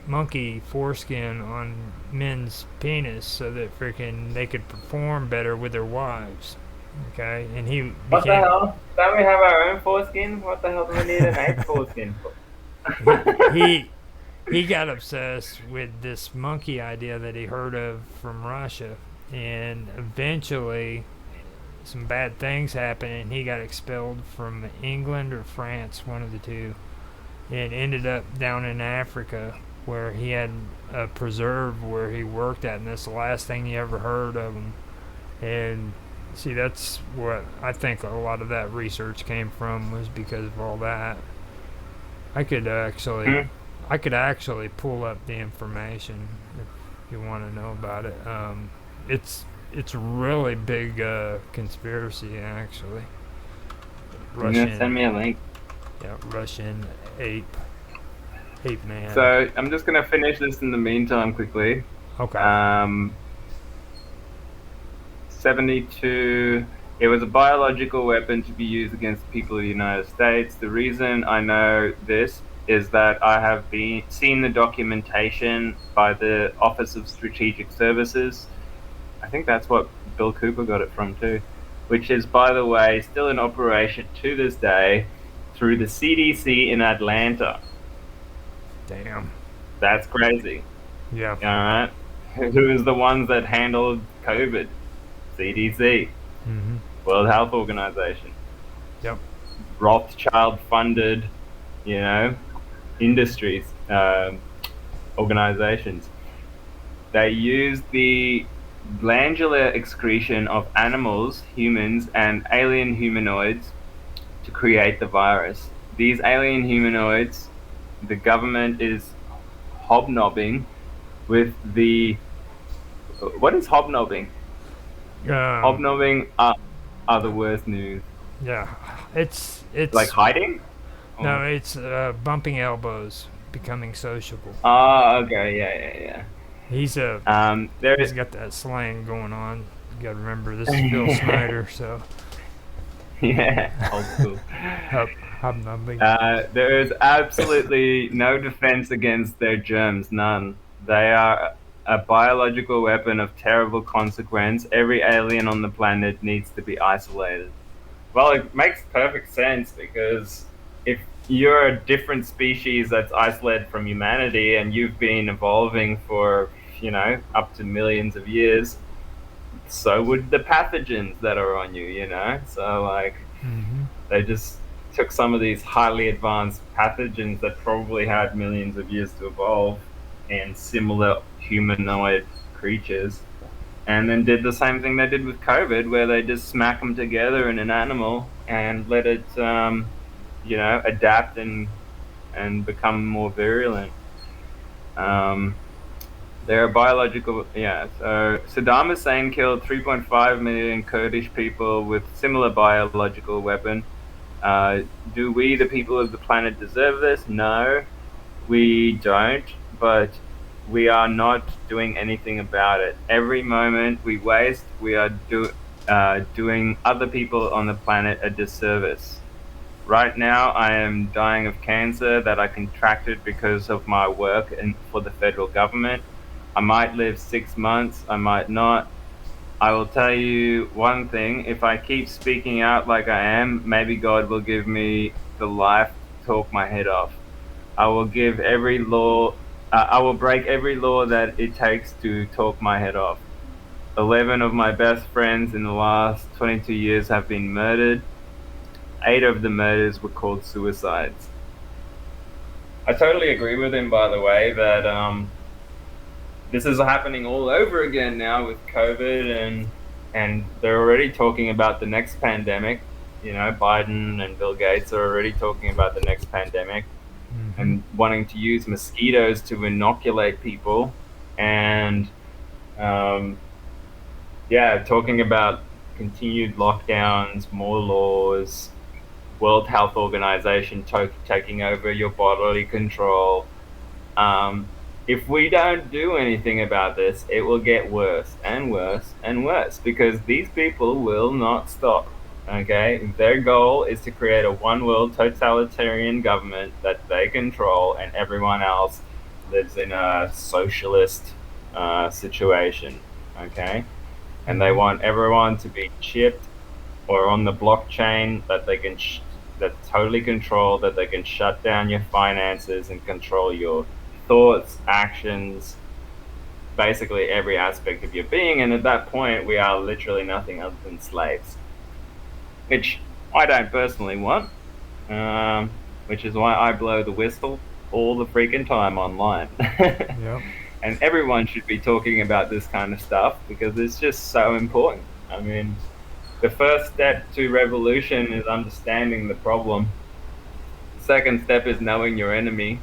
monkey foreskin on men's penis so that freaking they could perform better with their wives. Okay, and he What the hell? Don't we have our own foreskin? What the hell do we need an ape foreskin for? he got obsessed with this monkey idea that he heard of from Russia, and eventually some bad things happened and he got expelled from England or France, one of the two, and ended up down in Africa where he had a preserve where he worked at, and that's the last thing you ever heard of him. And see, that's what I think a lot of that research came from, was because of all that. I could actually pull up the information if you want to know about it. It's a really big conspiracy, actually. Russian, send me a link. Yeah, Russian ape man. So I'm just gonna finish this in the meantime quickly. Okay. 72. It was a biological weapon to be used against people of the United States. The reason I know this is that I have seen the documentation by the Office of Strategic Services. I think that's what Bill Cooper got it from too, which is, by the way, still in operation to this day through the CDC in Atlanta. Damn. That's crazy. Yeah. Alright. Who is the ones that handled COVID? CDC. Mm-hmm. World Health Organization. Yep. Rothschild funded, industries, organizations. They use the glandular excretion of animals, humans, and alien humanoids to create the virus. These alien humanoids, the government is hobnobbing with the... What is hobnobbing? Hobnobbing are the worst news. Yeah. It's like hiding? No, it's bumping elbows, becoming sociable. Oh, okay, yeah. He's got that slang going on. You gotta remember, this is Bill Snyder, so. Yeah, old school. Hobnobbing. There is absolutely no defense against their germs, none. They are a biological weapon of terrible consequence. Every alien on the planet needs to be isolated. Well, it makes perfect sense because if you're a different species that's isolated from humanity and you've been evolving for, up to millions of years, so would the pathogens that are on you, So, like, Mm-hmm. they just took some of these highly advanced pathogens that probably had millions of years to evolve and similar humanoid creatures, and then did the same thing they did with COVID, where they just smack them together in an animal and let it, adapt and become more virulent. They're biological, yeah. So Saddam Hussein killed 3.5 million Kurdish people with similar biological weapon. Do we, the people of the planet, deserve this? No, we don't, but we are not doing anything about it. Every moment we waste, we are doing other people on the planet a disservice. Right now, I am dying of cancer that I contracted because of my work for the federal government. I might live 6 months, I might not. I will tell you one thing, if I keep speaking out like I am, maybe God will give me the life to talk my head off. I will break every law that it takes to talk my head off. 11 of my best friends in the last 22 years have been murdered. 8 of the murders were called suicides. I totally agree with him, by the way, that this is happening all over again now with COVID, and they're already talking about the next pandemic. Biden and Bill Gates are already talking about the next pandemic and wanting to use mosquitoes to inoculate people, and talking about continued lockdowns, more laws, World Health Organization taking over your bodily control. If we don't do anything about this, it will get worse and worse and worse because these people will not stop. Okay, their goal is to create a one world totalitarian government that they control, and everyone else lives in a socialist situation. Okay, and they want everyone to be chipped or on the blockchain that they can that's totally controlled, that they can shut down your finances and control your thoughts, actions, basically every aspect of your being. And at that point, we are literally nothing other than slaves, which I don't personally want, which is why I blow the whistle all the freaking time online. Yep. And everyone should be talking about this kind of stuff because it's just so important. I mean, the first step to revolution is understanding the problem. The second step is knowing your enemy.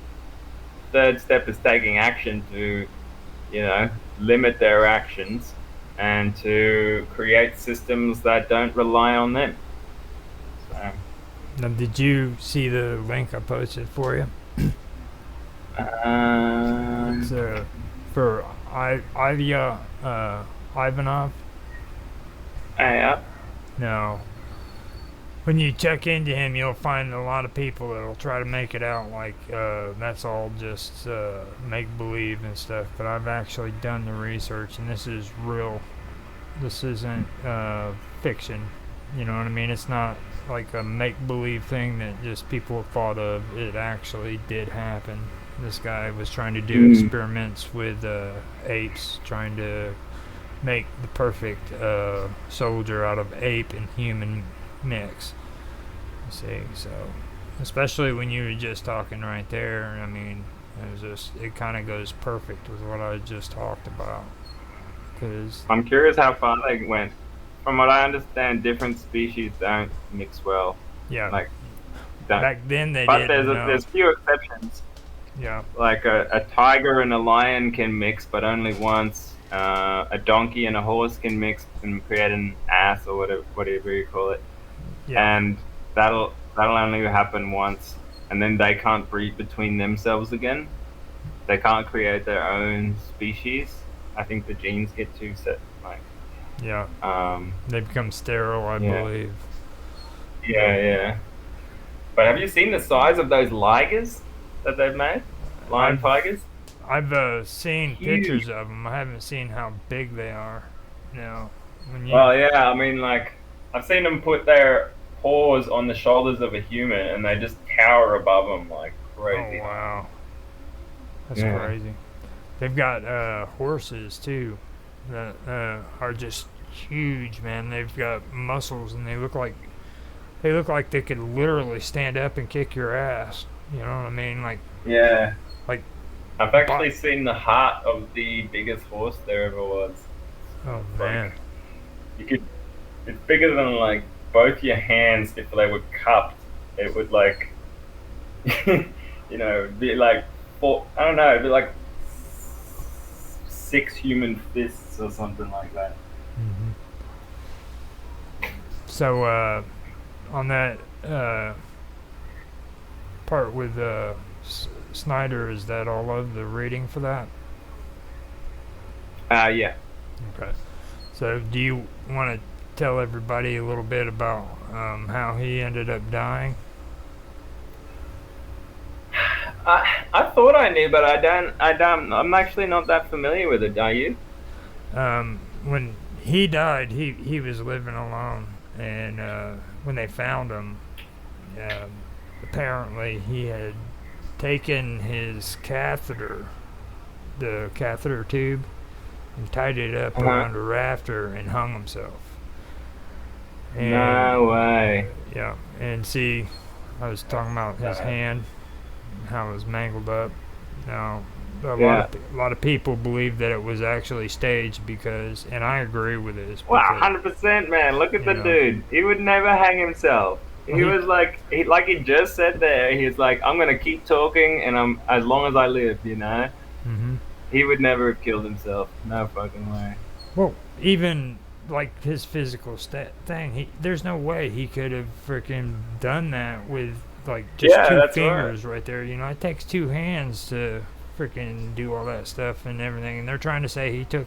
Third step is taking action to, limit their actions and to create systems that don't rely on them. So, Now, did you see the link I posted for you? It's for Ilya Ivanov. yeah. Now, when you check into him, you'll find a lot of people that'll try to make it out like that's all just make-believe and stuff. But I've actually done the research, and this is real. This isn't fiction. You know what I mean? It's not like a make-believe thing that just people have thought of. It actually did happen. This guy was trying to do experiments with apes, trying to make the perfect soldier out of ape and human mix. You see, so especially when you were just talking right there, I mean, it kind of goes perfect with what I just talked about. Cause I'm curious how far they went. From what I understand, different species don't mix well. yeah, Like, don't. back then they But didn't know. there's few exceptions. Yeah, Like a tiger and a lion can mix, but only once. A donkey and a horse can mix and create an ass or whatever you call it. yeah, And that'll only happen once, and then they can't breed between themselves again. They can't create their own species. I think the genes get too set. yeah. They become sterile, I Yeah. believe. Yeah. But have you seen the size of those ligers that they've made? Lion tigers? I've seen Huge. pictures of them. I haven't seen how big they are. Now, when you Well, yeah, I mean, like, I've seen them put their paws on the shoulders of a human and they just tower above them like oh crazy. wow, that's Yeah. crazy. They've got horses too that are just huge, man. They've got muscles and they look like they could literally stand up and kick your ass. You know what I mean? Yeah. Like I've actually seen the heart of the biggest horse there ever was. oh man. You could, it's bigger than like both your hands if they were cupped. It would like, you know, be like four, I don't know, it'd be like 6 human fists or something like that. hmm So on that part with Snyder, is that all of the reading for that? Yeah. Okay. So do you want to tell everybody a little bit about how he ended up dying? I thought I knew, but I'm actually not that familiar with it. Are you? When he died, he was living alone, and when they found him, um, apparently he had taken his catheter, the catheter tube, and tied it up around a rafter and hung himself. And, No way. yeah, and see, I was talking about his hand, how it was mangled up. Now, a lot of people believe that it was actually staged because, and I agree with this. Wow, because, 100%, man. Look at the you know. dude. He would never hang himself. He He- was like he just said there. He's like, I'm gonna keep talking, and I'm as long as I live. You know. Mhm. He would never have killed himself. No fucking way. Well, even like his physical thing, there's no way he could have freaking done that with like just Yeah, two that's fingers right there. You know, it takes two hands to freaking do all that stuff and everything. And they're trying to say he took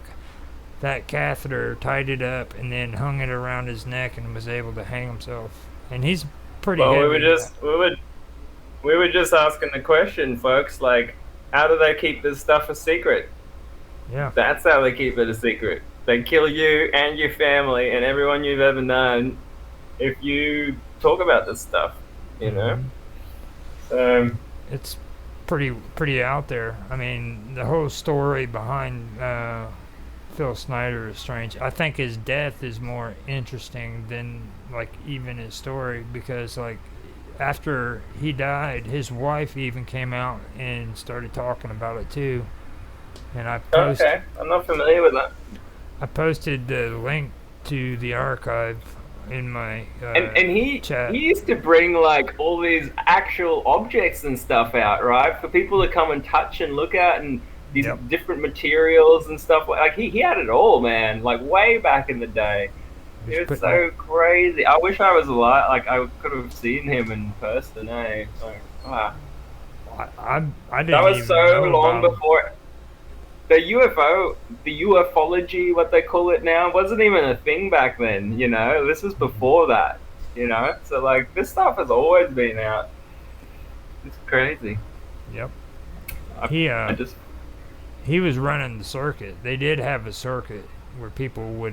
that catheter, tied it up, and then hung it around his neck and was able to hang himself. And he's pretty Well, heavy. we were just asking the question, folks. Like, how do they keep this stuff a secret? Yeah. That's how they keep it a secret. They kill you and your family and everyone you've ever known if you talk about this stuff. You know. Mhm. It's pretty out there. I mean, the whole story behind Phil Snyder is strange. I think his death is more interesting than like even his story because like after he died, his wife even came out and started talking about it too. And Okay, I'm not familiar with that. I posted the link to the archive in my And he chat. he used to bring like all these actual objects and stuff out, right, for people to come and touch and look at, and these Yep. different materials and stuff. Like he had it all, man. Like way back in the day. He's It was putting- so crazy. I wish I was alive. Like I could have seen him in person. Eh? Like, wow. I didn't That was even so know long about him. before. The UFO, the ufology, what they call it now, wasn't even a thing back then, you know? This was before that, you know? So, like, this stuff has always been out. It's crazy. Yep. I just... He was running the circuit. They did have a circuit where people would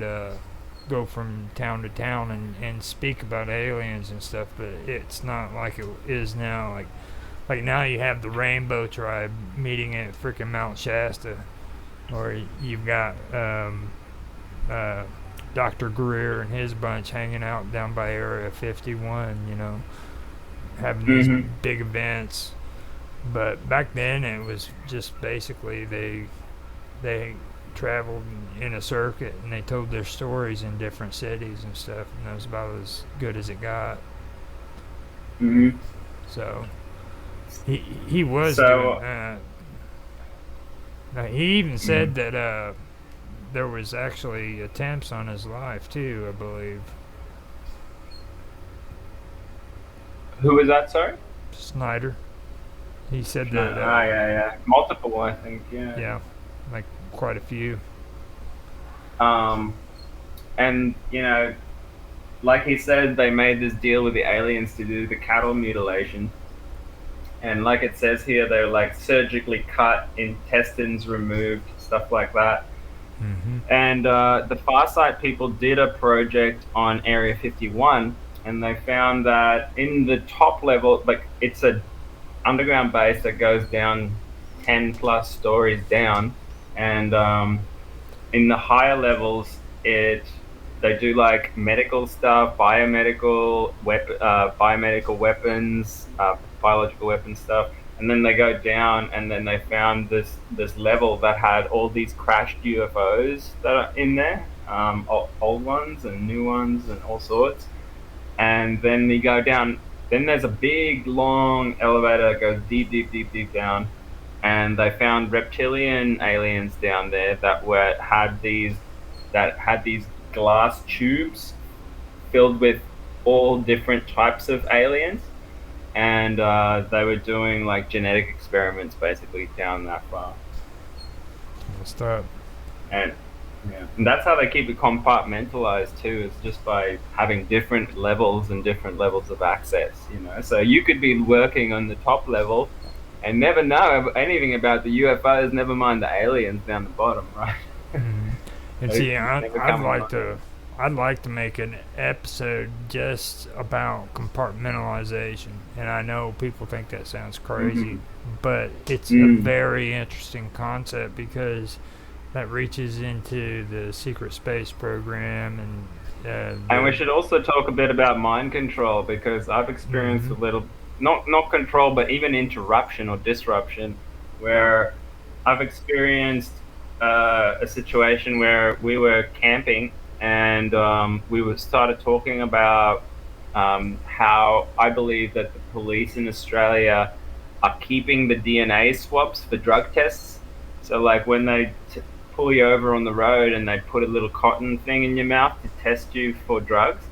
go from town to town and speak about aliens and stuff, but it's not like it is now. Like now you have the Rainbow Tribe meeting at freaking Mount Shasta, or you've got Dr. Greer and his bunch hanging out down by Area 51, you know, having these Mhm. big events. But back then it was just basically they traveled in a circuit and they told their stories in different cities and stuff, and that was about as good as it got. hmm So he was So- doing that. Now, he even said that there was actually attempts on his life too, I believe. Who was that, sorry? Snyder. He said that. yeah. Multiple, I think, yeah. Yeah, like quite a few. And, you know, like he said, they made this deal with the aliens to do the cattle mutilation. And like it says here, they're like surgically cut, intestines removed, stuff like that. Mm-hmm. And the Farsight people did a project on Area 51, and they found that in the top level, like it's a underground base that goes down 10 plus stories down, and in the higher levels, they do like medical stuff, biomedical weapons, biological weapons stuff, and then they go down, and then they found this level that had all these crashed UFOs that are in there, old ones and new ones and all sorts. And then you go down. Then there's a big long elevator that goes deep, deep, deep, deep down, and they found reptilian aliens down there that had these glass tubes filled with all different types of aliens, and they were doing like genetic experiments basically down that far. What's up? And yeah, and that's how they keep it compartmentalized too. Is just by having different levels and different levels of access. You know, so you could be working on the top level and never know anything about the UFOs. Never mind the aliens down the bottom, right? Mm-hmm. And They see, never come I'd like to make an episode just about compartmentalization. And I know people think that sounds crazy, but it's a very interesting concept because that reaches into the secret space program And we should also talk a bit about mind control, because I've experienced a little, not control, but even interruption or disruption, where I've experienced a situation where we were camping, and started talking about how I believe that the police in Australia are keeping the DNA swabs for drug tests. So like when they pull you over on the road and they put a little cotton thing in your mouth to test you for drugs,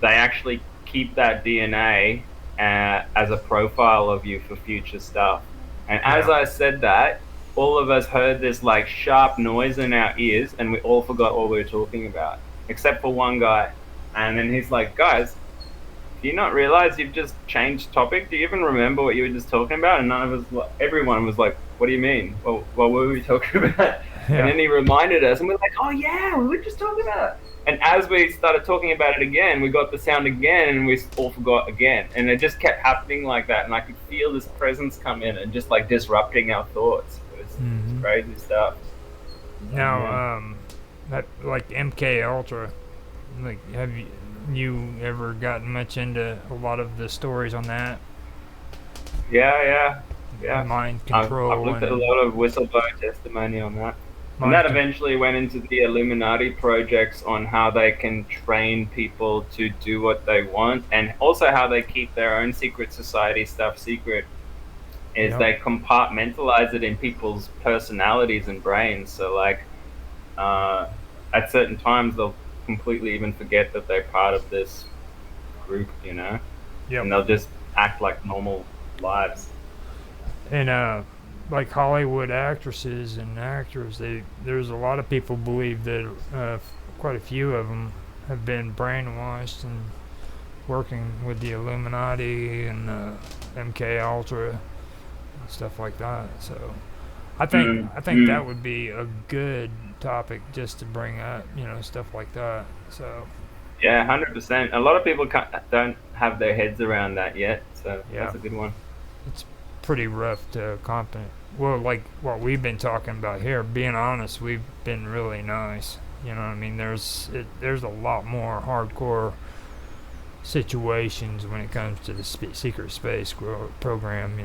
they actually keep that DNA as a profile of you for future stuff. And as I said that, all of us heard this like sharp noise in our ears, and we all forgot what we were talking about, except for one guy. And then he's like, "Guys, do you not realize you've just changed topic? Do you even remember what you were just talking about?" And everyone was like, "What do you mean? Well, what were we talking about?" Yeah. And then he reminded us, and we're like, "Oh yeah, we were just talking about it." And as we started talking about it again, we got the sound again, and we all forgot again. And it just kept happening like that. And I could feel this presence come in and just like disrupting our thoughts. It's crazy stuff. Now, that like MK Ultra, like have you ever gotten much into a lot of the stories on that? Yeah. Mind control. I've looked at a lot of whistleblower testimony on that. And Mind that con- eventually went into the Illuminati projects on how they can train people to do what they want, and also how they keep their own secret society stuff secret. Is they compartmentalize it in people's personalities and brains. So like at certain times they'll completely even forget that they're part of this group, you know? Yep. And they'll just act like normal lives. And like Hollywood actresses and actors, there's a lot of people believe that quite a few of them have been brainwashed and working with the Illuminati and MK Ultra and stuff like that. So I think that would be a good topic just to bring up, stuff like that. So yeah, 100%. A lot of people don't have their heads around that yet, so that's a good one. It's pretty rough to comprehend. Well, like what we've been talking about here, being honest, we've been really nice. You know what I mean? There's a lot more hardcore situations when it comes to the secret space program,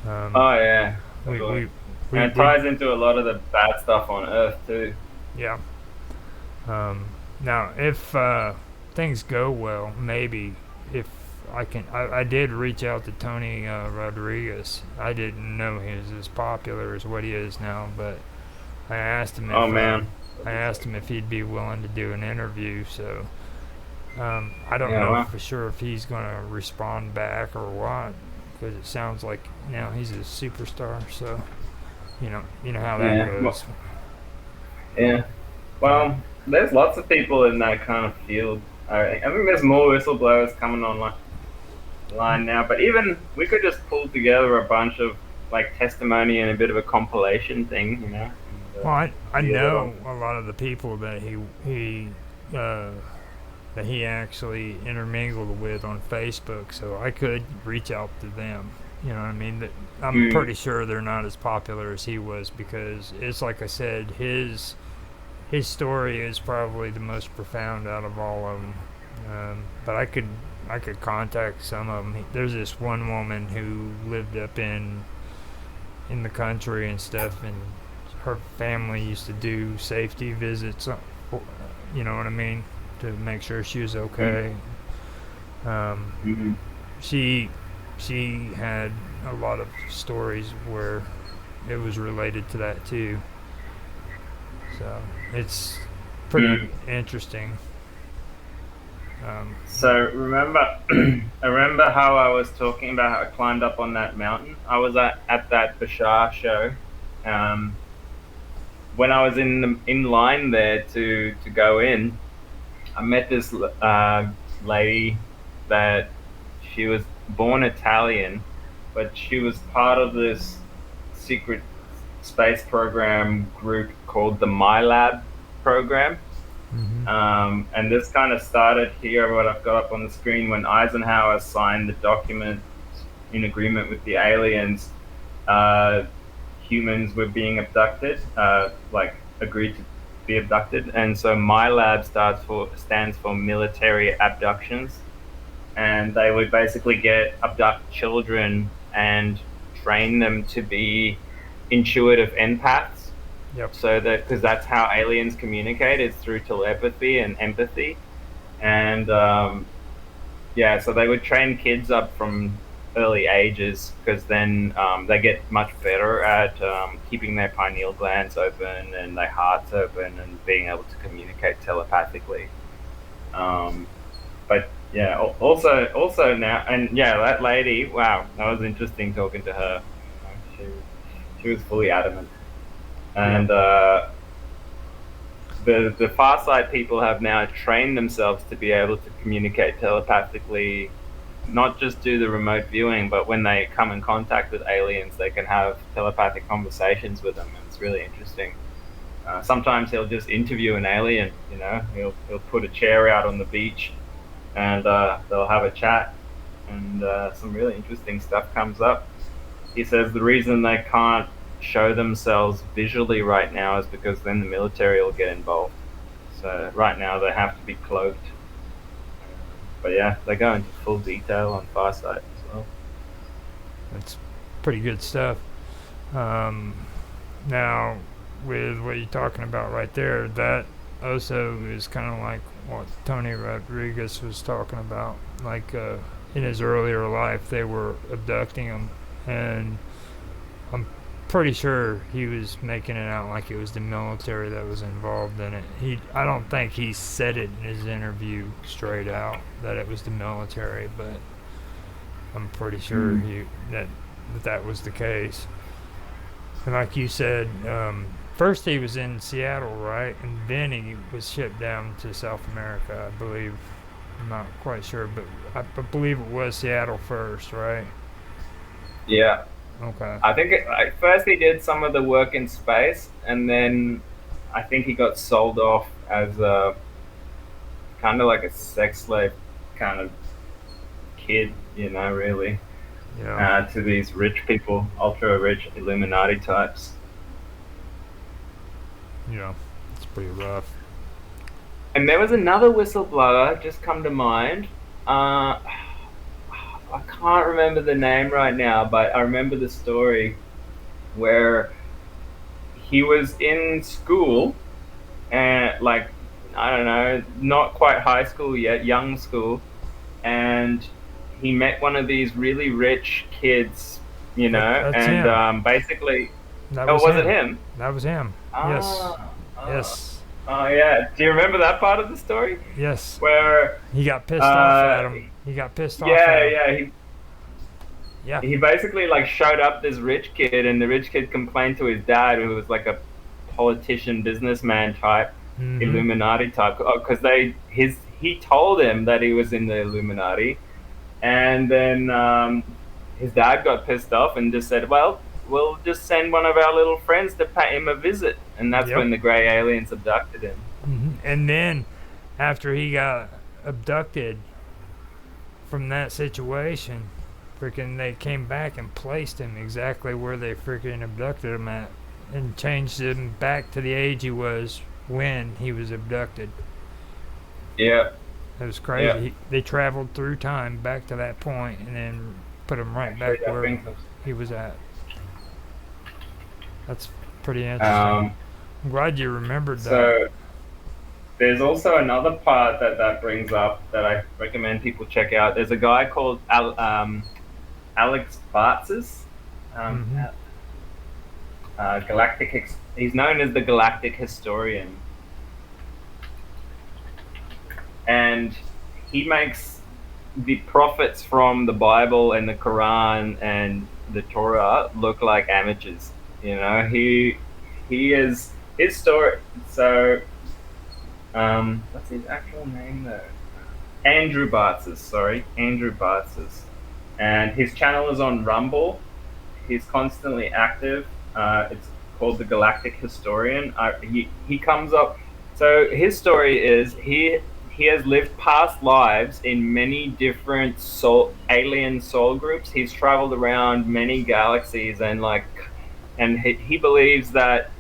Oh yeah. We and it ties into a lot of the bad stuff on Earth too. Yeah. Now, if things go well, maybe if I did reach out to Tony Rodriguez. I didn't know he was as popular as what he is now, but I asked him. I asked him if he'd be willing to do an interview. So I don't know for sure if he's gonna respond back or what, because it sounds like now he's a superstar. So you know how that goes. Yeah. Well, there's lots of people in that kind of field. I think there's more whistleblowers coming online now, but even we could just pull together a bunch of like testimony and a bit of a compilation thing, you know. And, Well, I see it know all. a lot of the people that uh, he actually intermingled with on Facebook, so I could reach out to them. You know what I mean? That I'm Mm. pretty sure they're not as popular as he was, because it's like I said, his story is probably the most profound out of all of them. But I could contact some of them. There's this one woman who lived up in the country and stuff, and her family used to do safety visits. You know what I mean, to make sure she was okay. Mhm. She had a lot of stories where it was related to that too. So it's pretty interesting. So remember, I remember how I was talking about how I climbed up on that mountain. I was at that Bashar show. Um, when I was in line there to go in, I met this lady that she was born Italian, but she was part of this secret space program group called the MyLab program. And this kind of started here, what I've got up on the screen, when Eisenhower signed the document in agreement with the aliens. Humans were being abducted, like agreed to be abducted, and so MyLab stands for military abductions, and they would basically abduct children and train them to be intuitive empaths. Yep. So that, because that's how aliens communicate, is through telepathy and empathy, and yeah, so they would train kids up from early ages, because then they get much better at keeping their pineal glands open and their hearts open and being able to communicate telepathically. But yeah, also now, and yeah, that lady, wow, that was interesting talking to her. She was fully adamant. And the Farsight people have now trained themselves to be able to communicate telepathically, not just do the remote viewing, but when they come in contact with aliens, they can have telepathic conversations with them, and it's really interesting. Sometimes he'll just interview an alien, you know, he'll put a chair out on the beach, and they'll have a chat, and some really interesting stuff comes up. He says the reason they can't show themselves visually right now is because then the military will get involved. So right now they have to be cloaked. But yeah, they go into full detail on Farsight as well. That's pretty good stuff. Now, with what you're talking about right there, that also is kind of like what Tony Rodriguez was talking about. Like in his earlier life, they were abducting him, and I'm pretty sure he was making it out like it was the military that was involved in it. I don't think he said it in his interview straight out that it was the military, but I'm pretty sure that was the case. And like you said, first he was in Seattle, right? And then he was shipped down to South America, I believe. I'm not quite sure, but I believe it was Seattle first, right? Yeah. Okay. I think first he did some of the work in space, and then I think he got sold off as a kind of like a sex slave kind of kid, you know, really, Yeah. to these rich people, ultra rich Illuminati types. Yeah. It's pretty rough. And there was another whistleblower just come to mind. I can't remember the name right now, but I remember the story where he was in school, and like, I don't know, not quite high school yet, young school, and he met one of these really rich kids, you know, That's and him. Basically, That oh, was was him. it him? That was him. Yes. Yes. Oh yeah. Do you remember that part of the story Yes. where? He got pissed off at him. He got pissed off at Yeah, him. yeah. Yeah. He basically like showed up this rich kid, and the rich kid complained to his dad, who was like a politician, businessman type, Mhm. Illuminati type, because he told him that he was in the Illuminati, and then his dad got pissed off and just said, "Well, we'll just send one of our little friends to pay him a visit," and that's Yep. when the gray aliens abducted him. And then after he got abducted from that situation, freaking they came back and placed him exactly where they freaking abducted him at, and changed him back to the age he was when he was abducted. Yeah, It was crazy. Yeah. They traveled through time back to that point and then put him right Actually, back that where brings us- he was at. That's pretty interesting. Um, I'm glad you remembered that. so there's also another part that brings up that I recommend people check out. There's a guy called Alex Bartzis. Mhm. He's known as the Galactic Historian, and he makes the prophets from the Bible and the Quran and the Torah look like amateurs. You know, he is his story. So, what's his actual name though? Andrew Bartzis. Sorry, Andrew Bartzis, and his channel is on Rumble. He's constantly active. It's called the Galactic Historian. He comes up. So his story is he has lived past lives in many different alien soul groups. He's traveled around many galaxies and he believes that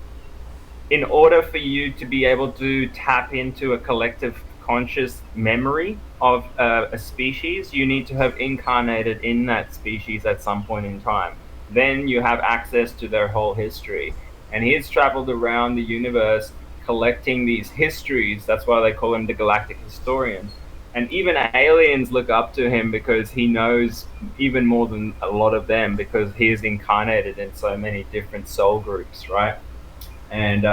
in order for you to be able to tap into a collective conscious memory of a species, you need to have incarnated in that species at some point in time. Then you have access to their whole history. And he has traveled around the universe collecting these histories. That's why they call him the Galactic Historian. And even aliens look up to him because he knows even more than a lot of them, because he is incarnated in so many different soul groups, right? And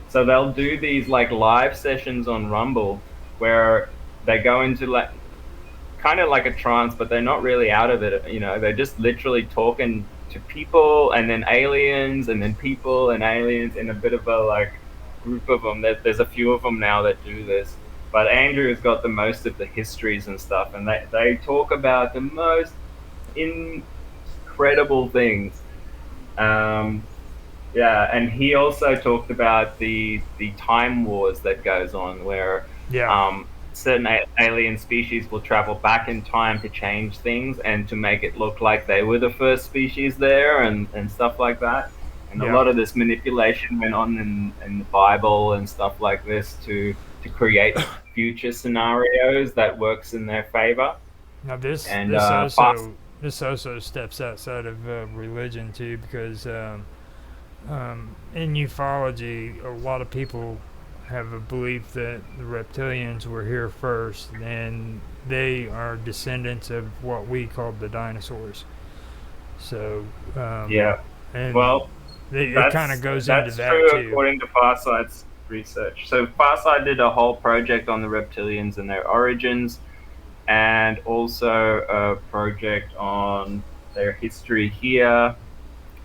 so they'll do these like live sessions on Rumble where they go into like kind of like a trance, but they're not really out of it. You know, they're just literally talking to people and then aliens and then people and aliens in a bit of a like group of them. There's a few of them now that do this, but Andrew's got the most of the histories and stuff, and they talk about the most incredible things. Yeah, and he also talked about the time wars that goes on, where certain alien species will travel back in time to change things and to make it look like they were the first species there, and stuff like that. And a lot of this manipulation went on in the Bible and stuff like this to create future scenarios that works in their favor. Now this also steps outside of religion too, because in ufology, a lot of people have a belief that the reptilians were here first, and they are descendants of what we called the dinosaurs. So and well, it kind of goes into that true too. According to Farsight's research. So Farsight did a whole project on the reptilians and their origins, and also a project on their history here.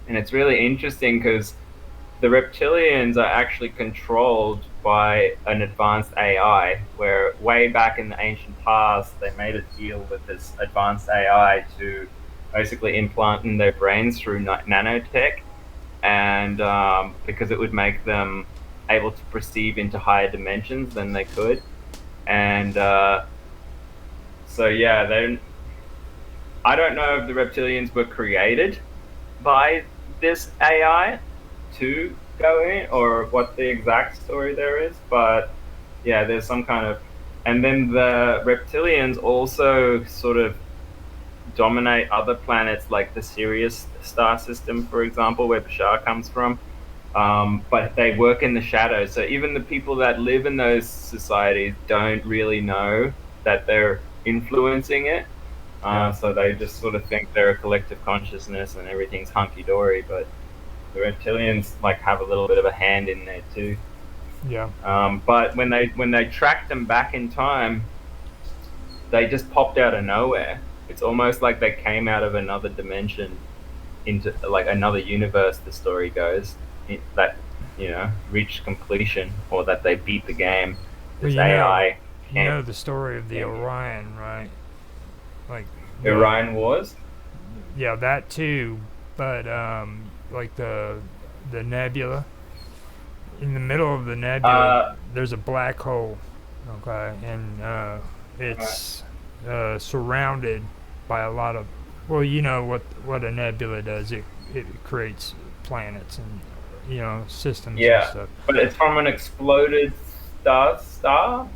And it's really interesting because the reptilians are actually controlled by an advanced AI, where way back in the ancient past, they made a deal with this advanced AI to basically implant in their brains through nanotech, and because it would make them able to perceive into higher dimensions than they could. And so yeah, I don't know if the reptilians were created by this AI to go in, or what the exact story there is, but yeah, there's some kind of, and then the reptilians also sort of dominate other planets like the Sirius star system, for example, where Bashar comes from. But they work in the shadows, so even the people that live in those societies don't really know that they're influencing it. So they just sort of think they're a collective consciousness and everything's hunky-dory, but the reptilians like have a little bit of a hand in there too. Yeah. But when they tracked them back in time, they just popped out of nowhere. It's almost like they came out of another dimension into like another universe. The story goes that reach completion or that they beat the game. Well, This AI you know can't. the story of the Yeah. Orion, right? Like, Orion Wars. yeah, that too. But like the nebula. In the middle of the nebula, there's a black hole. Okay, and it's surrounded by a lot of. Well, you know what a nebula does. It creates planets and systems and Yeah, stuff. but it's from an exploded star.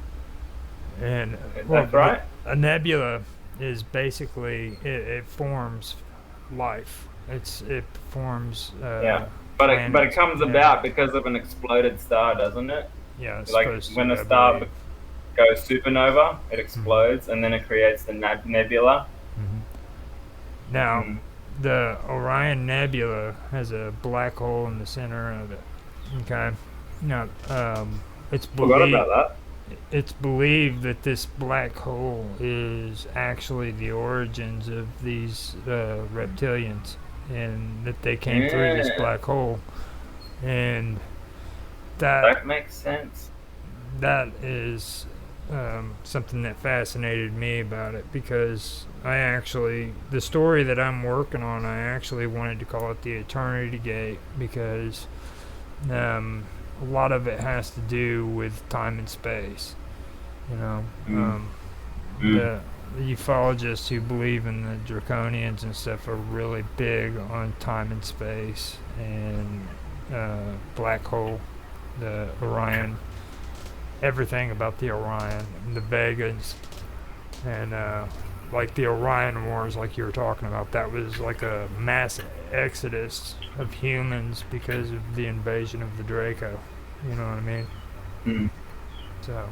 And That's right. a nebula is basically it forms life. It forms Yeah, but it planets. comes Yeah. about because of an exploded star, doesn't it? Yeah, it's Like supposed when to, a I star believe. goes supernova, it explodes and then it creates the nebula. Now, Mm. the Orion Nebula has a black hole in the center of it. Okay. Now, it's Forgot believed about it's believed that this black hole is actually the origins of these reptilians, and that they came through this Yeah. black hole, and that. that That makes sense. that is something that fascinated me about it, because the story that I'm working on, I actually wanted to call it the Eternity Gate, because a lot of it has to do with time and space. Mm. The ufologists who believe in the draconians and stuff are really big on time and space and black hole, the Orion, everything about the Orion, and the Vegas, and like the Orion Wars, like you were talking about. That was like a mass exodus of humans because of the invasion of the Draco. You know what I mean? Mm. So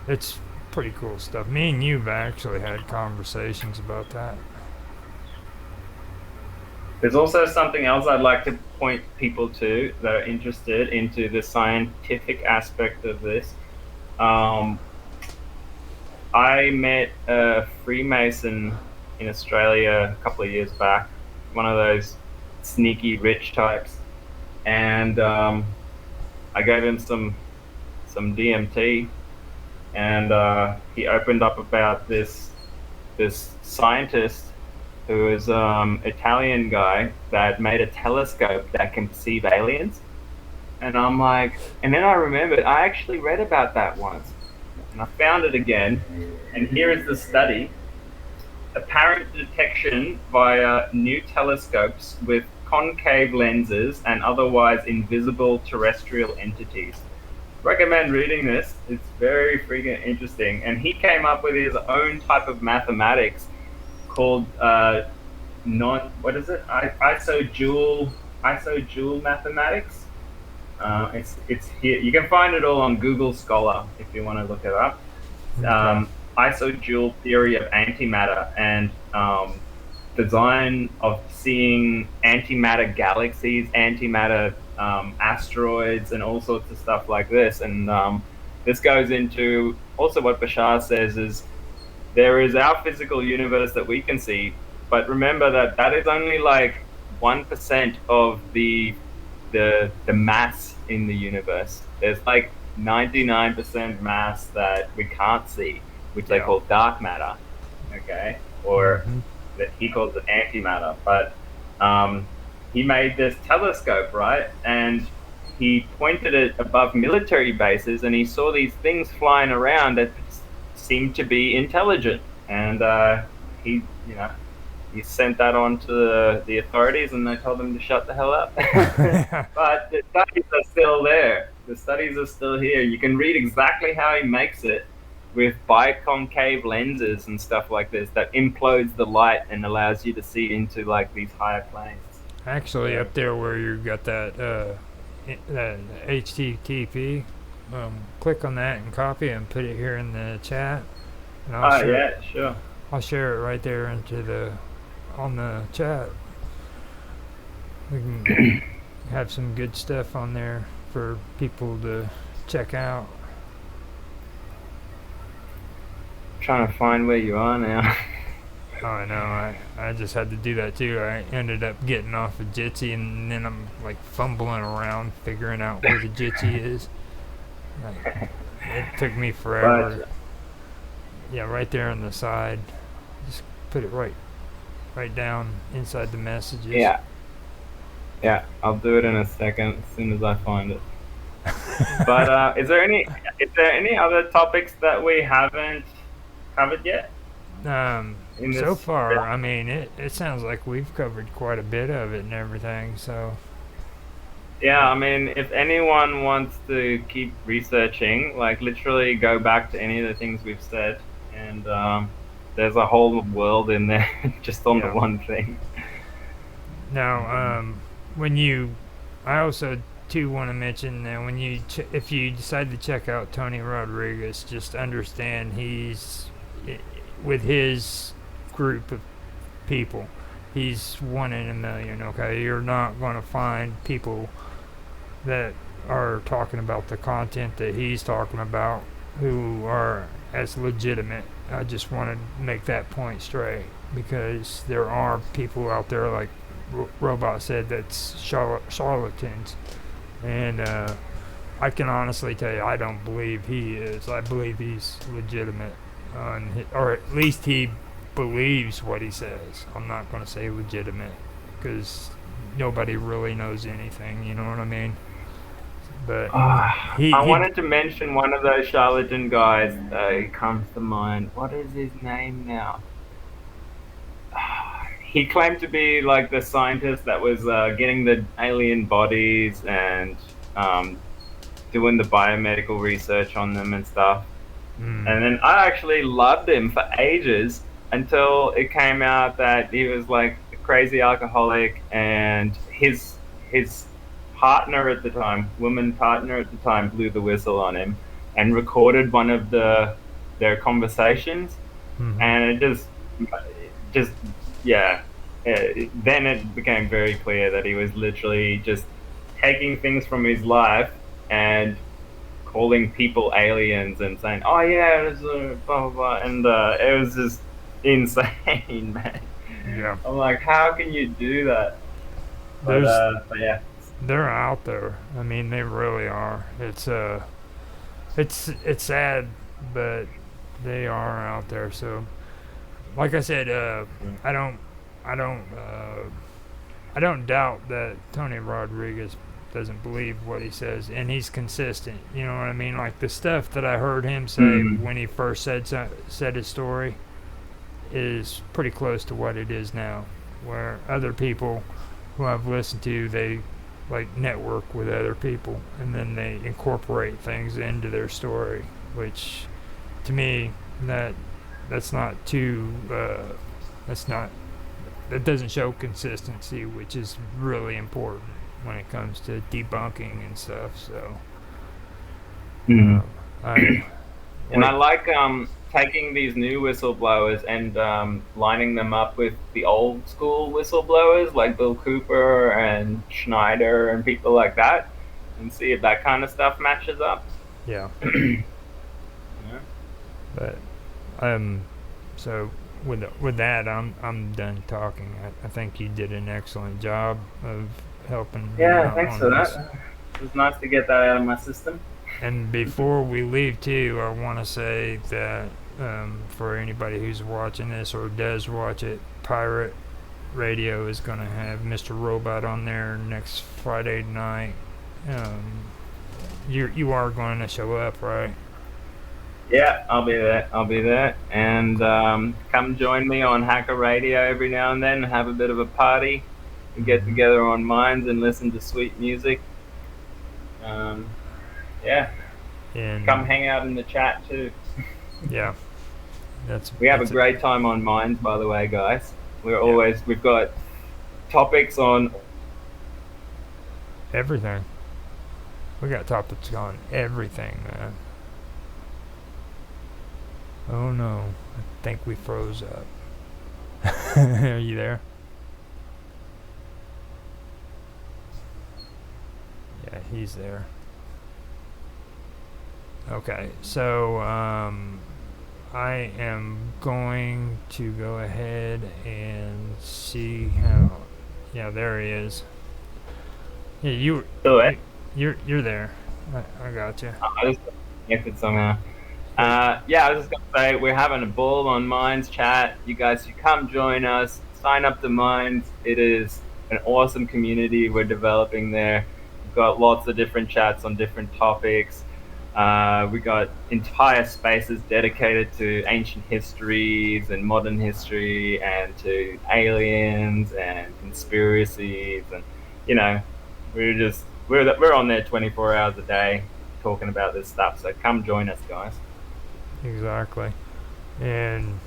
it's pretty cool stuff. Me and you've actually had conversations about that. There's also something else I'd like to point people to that are interested into the scientific aspect of this. I met a Freemason in Australia a couple of years back, one of those sneaky rich types, and I gave him some DMT, and he opened up about this scientist who is Italian guy that made a telescope that can perceive aliens. And I'm like, and then I remembered I actually read about that once, and I found it again, and here is the study: apparent detection via new telescopes with concave lenses and otherwise invisible terrestrial entities. Recommend reading this. It's very freaking interesting. And he came up with his own type of mathematics called isojoule mathematics. It's here. You can find it all on Google Scholar if you want to look it up. Isojoule theory of antimatter and design of seeing antimatter galaxies, antimatter asteroids, and all sorts of stuff like this. And this goes into also what Bashar says is there is our physical universe that we can see, but remember that is only like 1% of the mass in the universe. There's like 99% mass that we can't see, which they call dark matter, okay, or that he calls it antimatter. But he made this telescope, right, and he pointed it above military bases, and he saw these things flying around that seemed to be intelligent, and he sent that on to the authorities, and they told him to shut the hell up. But the studies are still there. The studies are still here. You can read exactly how he makes it with biconcave lenses and stuff like this that implodes the light and allows you to see into like these higher planes. Actually, up there where you got that HTTP, click on that and copy it and put it here in the chat. And Yeah, sure. I'll share it right there on the chat. We can have some good stuff on there for people to check out. Trying to find where you are now. Oh, I know. I just had to do that too. I ended up getting off of Jitsi, and then I'm like fumbling around figuring out where the Jitsi is. Like, it took me forever. But Yeah, right there on the side. Just put it right down inside the messages. yeah, yeah, I'll do it in a second as soon as I find it. But is there any other topics that we haven't covered yet in So this? far, I mean, it sounds like we've covered quite a bit of it and everything. So Yeah, I mean, if anyone wants to keep researching, like literally go back to any of the things we've said, and there's a whole world in there just on the Yeah. one thing. now, I also too want to mention that when if you decide to check out Tony Rodriguez, just understand with his group of people, he's 1 in a million. Okay, you're not going to find people that are talking about the content that he's talking about who are as legitimate. I just want to make that point straight, because there are people out there, like Robot said, that's charlatans, and I can honestly tell you I don't believe he is. I believe he's legitimate, or at least he believes what he says. I'm not going to say legitimate, because nobody really knows anything, you know what I mean? But he I wanted to mention one of those charlatan guys. He comes to mind. What is his name now? He claimed to be like the scientist that was getting the alien bodies and doing the biomedical research on them and stuff. And then I actually loved him for ages until it came out that he was like a crazy alcoholic, and his partner at the time, woman partner at the time, blew the whistle on him and recorded one of their conversations, and it just yeah. Then it became very clear that he was literally just taking things from his life and calling people aliens and saying, "Oh yeah, it was blah blah blah," and it was just insane, man. Yeah. I'm like, how can you do that? But yeah, They're out there. I mean, they really are. It's sad, but they are out there. So, like I said, I don't doubt that Tony Rodriguez doesn't believe what he says, and he's consistent. You know what I mean? Like the stuff that I heard him say when he first said his story is pretty close to what it is now. Where other people who I've listened to, they like network with other people, and then they incorporate things into their story, which to me that's not too that doesn't show consistency, which is really important when it comes to debunking and stuff. So I like taking these new whistleblowers and lining them up with the old school whistleblowers like Bill Cooper and Schneider and people like that, and see if that kind of stuff matches up. Yeah. Yeah. But so with that, I'm done talking. I think you did an excellent job of helping. Yeah, thanks on for this. that. It was nice to get that out of my system. And before we leave too, I want to say that for anybody who's watching this or does watch it, Pirate Radio is going to have Mr. Robot on there next Friday night. You are going to show up, right? Yeah, I'll be there. And come join me on Hacker Radio every now and then, have a bit of a party, and get together on Minds and listen to sweet music. Yeah. And Come hang out in the chat too. yeah, We have a great time on Minds, by the way, guys. We've got topics on everything. We got topics on everything, man. Oh no, I think we froze up. Are you there? Yeah, he's there. Okay, so I am going to go ahead and see how. Yeah, there he is. Yeah, Do it. you're there. I got you. I just connected somehow. Yeah, I was just gonna say we're having a ball on Minds Chat. You guys should come join us. Sign up to Minds. It is an awesome community we're developing there. We've got lots of different chats on different topics. We got entire spaces dedicated to ancient histories and modern history, and to aliens and conspiracies, and you know, we're on there 24 hours a day talking about this stuff. So come join us, guys. Exactly. And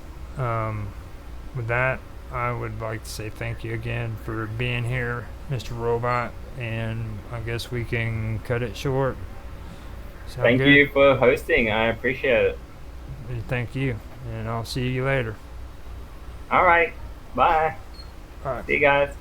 with that, I would like to say thank you again for being here, Mr. Robot. And I guess we can cut it short. Sound Thank good? you for hosting. I appreciate it. And thank you. And I'll see you later. All right. Bye. All right. See you guys.